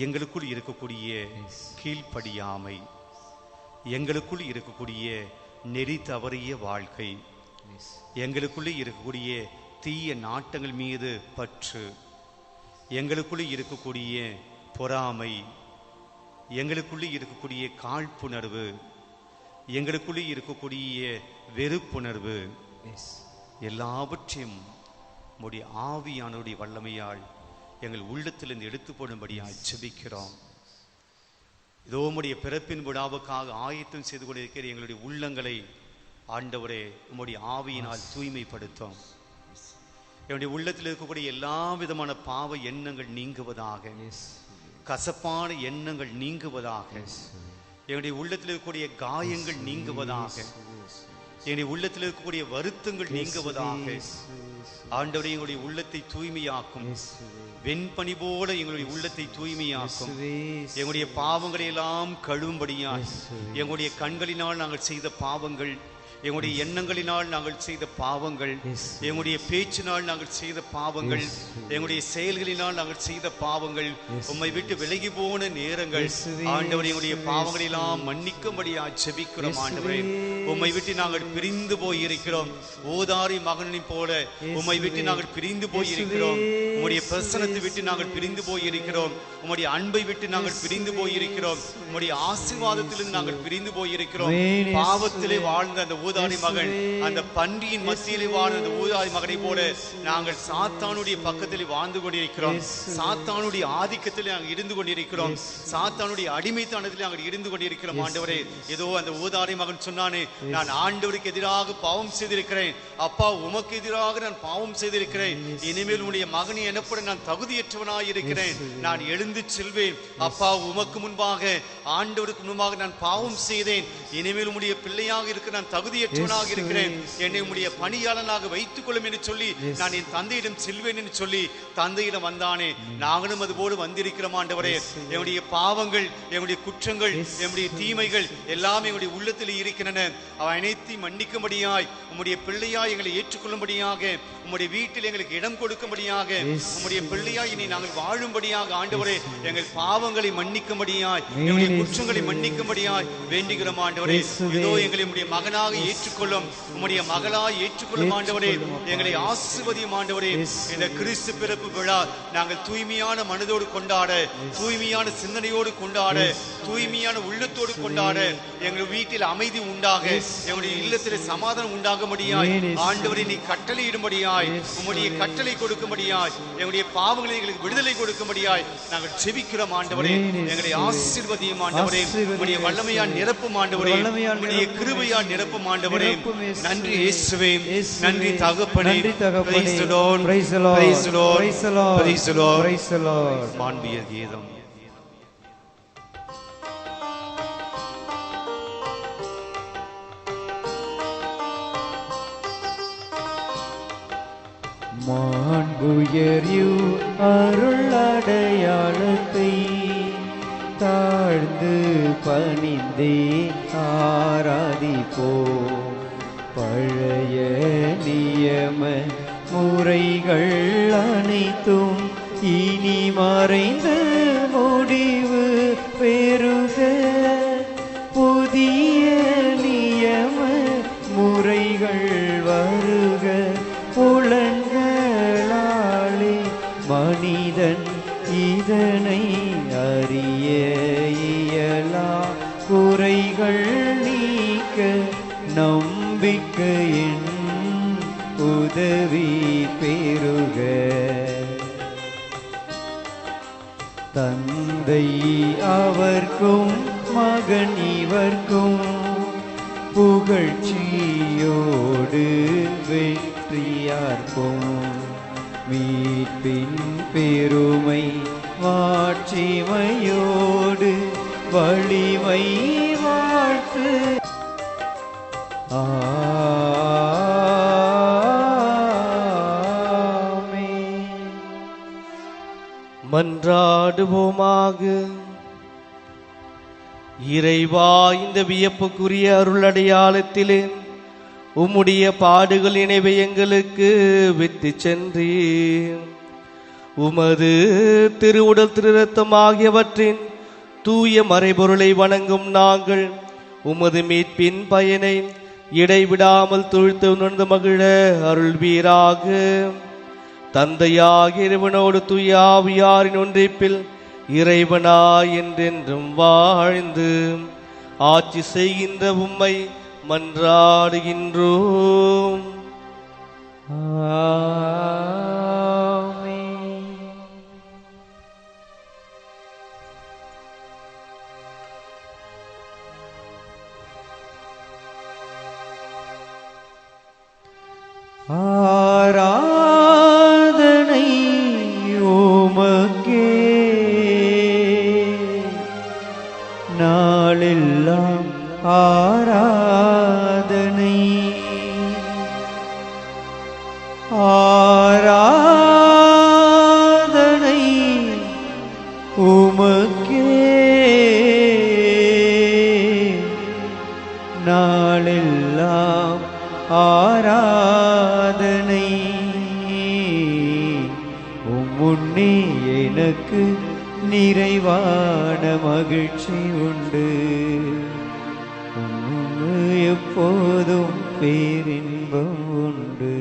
எங்களுக்குள் இருக்கக்கூடிய கீழ்ப்படியாமை, எங்களுக்குள் இருக்கக்கூடிய நெறி தவறிய வாழ்க்கை, எங்களுக்குள்ளே இருக்கக்கூடிய தீய நாட்டங்கள் மீது பற்று, எங்களுக்குள்ளே இருக்கக்கூடிய பொறாமை, எங்களுக்குள்ளே இருக்கக்கூடிய காழ்ப்புணர்வு, எங்களுக்குள்ளே இருக்கக்கூடிய வெறுப்புணர்வு, எல்லாவற்றையும் உம்முடைய ஆவியானவருடைய வல்லமையால் எங்கள் உள்ளத்திலிருந்து எடுத்து போடும்படியாக ஜெபிக்கிறோம். இதோ உம்முடைய பிறப்பின் விழாவுக்காக ஆயத்தம் செய்து கொண்டிருக்கிற எங்களுடைய உள்ளங்களை ஆண்டவரே உம்முடைய ஆவியினால் தூய்மைப்படுத்தும். என்னுடைய உள்ளத்தில் இருக்கக்கூடிய எல்லா விதமான பாவ எண்ணங்கள் நீங்குவதாக, கசப்பான எண்ணங்கள் நீங்குவதாக, என்னுடைய உள்ளத்தில் இருக்கக்கூடிய காயங்கள் நீங்குவதாக, என்னுடைய உள்ளத்தில் இருக்கக்கூடிய வருத்தங்கள் நீங்குவதாக. ஆண்டவரே, எங்களுடைய உள்ளத்தை தூய்மையாக்கும். வெண்பனி போல எங்களுடைய உள்ளத்தை தூய்மையாக்கும். எங்களுடைய பாவங்களை எல்லாம் கழுவும்படியாய், எங்களுடைய கண்களினால் நாங்கள் செய்த பாவங்கள், எங்களுடைய எண்ணங்களினால் நாங்கள் செய்த பாவங்கள், எங்களுடைய பேச்சினால் நாங்கள் செய்த பாவங்கள், எங்களுடைய செயல்களினால் நாங்கள் செய்த பாவங்கள், உம்மை விட்டு விலகி போன நேரங்கள், ஆண்டவரே எங்களுடைய பாவங்களை எல்லாம் மன்னிக்கும்படியாய் ஜெபிக்கிறோம். ஆண்டவரே, உம்மை விட்டு நாங்கள் பிரிந்து போயிருக்கிறோம். ஓதாரி மகனைப் போல உம்மை விட்டு நாங்கள் பிரிந்து போயிருக்கிறோம். உம்முடைய பிரசனத்தை விட்டு நாங்கள் பிரிந்து போயிருக்கிறோம். உம்முடைய அன்பை விட்டு நாங்கள் பிரிந்து போயிருக்கிறோம். உம்முடைய ஆசீர்வாதத்திலிருந்து நாங்கள் பிரிந்து போயிருக்கிறோம். பாவத்திலே வாழ்ந்த அந்த ஊதாரி மகன், அந்த பன்றியின் மத்தியிலே வாழ்ந்த அந்த ஊதாரி மகனை போல நாங்கள் சாத்தானுடைய பக்கத்திலே வாழ்ந்து கொண்டிருக்கிறோம். சாத்தானுடைய ஆதிக்கத்தில் நாங்கள் இருந்து கொண்டிருக்கிறோம். சாத்தானுடைய அடிமைத்தனத்தில் நாங்கள் இருந்து கொண்டிருக்கிறோம். ஆண்டவரே, ஏதோ அந்த ஊதாரி மகன் சொன்னானே, நான் ஆண்டவருக்கு எதிராக பாவம் செய்திருக்கிறேன், அப்பா உமக்கு எதிராக நான் பாவம் செய்திருக்கிறேன், இனிமேல் உடைய மகனை எனப்பட நான் தகுதியற்றவனாய் இருக்கிறேன், நான் எழுந்து செல்வேன், அப்பா உமக்கு முன்பாக ஆண்டவருக்கு முன்பாக நான் பாவம் செய்தேன், இனிமேல் உடைய பிள்ளையாக இருக்க நான் தகுதியற்றவனாக இருக்கிறேன், என்னை உடைய பணியாளனாக வைத்துக் கொள்ளும் என்று சொல்லி நான் என் தந்தையிடம் செல்வேன் என்று சொல்லி தந்தையிடம் வந்தானே. நாங்களும் அதுபோல வந்திருக்கிறோம். ஆண்டவரே, என்னுடைய பாவங்கள், என்னுடைய குற்றங்கள், என்னுடைய தீமைகள் எல்லாம் எங்களுடைய உள்ளத்தில் இருக்கின்றன. அவை அனைத்தையும் மன்னிக்கும்படியாய், உம்முடைய பிள்ளையாய் எங்களை ஏற்றுக்கொள்ளும்படியாக, உம்முடைய வீட்டில் எங்களுக்கு இடம் கொடுக்கும்படியாக, உம்முடைய பிள்ளையாய் இனி நாங்கள் வாழும்படியாக ஆண்டவரே எங்கள் பாவங்களை மன்னிக்கும்படியாய், எங்களுடைய குற்றங்களை மன்னிக்கும்படியாய் வேண்டுகிறோம். ஆண்டவரே, இதோ எங்களை உம்முடைய மகனாக ஏற்றுக்கொள்ளும், உம்முடைய மகளாய் ஏற்றுக்கொள்ளும் ஆண்டவரே. எங்களை ஆசீர்வதியும் ஆண்டவரே. இந்த கிறிஸ்து பிறப்பு விழா நாங்கள் தூய்மையான மனதோடு கொண்டாட, தூய்மையான சிந்தனையோடு கொண்டாட, தூய்மையான உள்ளத்தோடு கொண்டாட, எங்கள் வீட்டில் அமைதி உண்டாக, எங்களுடைய இல்லத்தில் சமாதானம் உண்டாகும்படியாய் ஆண்டவரை நீ கட்டளையிடும்படியாய், உம்முடைய கட்டளை கொடுக்கும்படியாய், எங்களுடைய பாவங்களை எங்களுக்கு விடுதலை கொடுக்கும்படியாய் நாங்கள் ஜெபிக்கிறோம் ஆண்டவரே. எங்களை ஆசீர்வதியும் ஆண்டவரே. உம்முடைய வல்லமையால் நிரப்பும் ஆண்டவரே. உம்முடைய கிருபையால் நிரப்பும் ஆண்டவரே. நன்றி இயேசுவே, நன்றி தகப்பனே. Praise the Lord, praise the Lord, praise the Lord, praise the Lord, praise the Lord, praise the Lord. மாண்பிய கீதம். மாண்புயர்யூ அருளடையாளத்தை தாழ்ந்து பணிந்தே ஆராதிப்போ. பழைய நியம முறைகள் அனைத்தும் இனி மறைந்து முடிவு பெறுக. புதிய நியம முறைகள் வருக. புலன்களாலே மனிதன் இதனை அறிய இயலா. குறைகள் நீக்க நம்பிக்கையின் உதவி பெறுக. தந்தை அவர்க்கும் மகன் இவர்க்கும் புகழ்ச்சியோடு வெற்றியார்க்கும். மீட்பின் பெருமை மாட்சிமையோடு வலிமை வாழ்த்து. மன்றாடுவோமாக. இறைவா, இந்த வியப்புக்குரிய அருளடையாளத்திலே உம்முடைய பாடுகள் நினைவை எங்களுக்கு விட்டு சென்றீர். உமது திருவுடல் திருரத்தம் ஆகியவற்றின் தூய மறைபொருளை வணங்கும் நாங்கள் உமது மீட்பின் பயனை இடைவிடாமல் துழ்த்து உணர்ந்து மகிழ அருள்வீராக. தந்தையாகிய இறைவனோடு தூய ஆவியாரின் ஒன்றிப்பில் இறைவனாய் என்றென்றும் வாழ்ந்து ஆட்சி செய்கின்ற உம்மை மன்றாடுகின்றோம். ஆராதனை உமக்கே நாளெல்லாம் ஆராதனை. ஆராதனை உமக்கே நாளெல்லாம் ஆராதனை. உம்முன்னே எனக்கு நிறைவான மகிழ்ச்சி உண்டு. எப்போதும் பேரின்பம் உண்டு.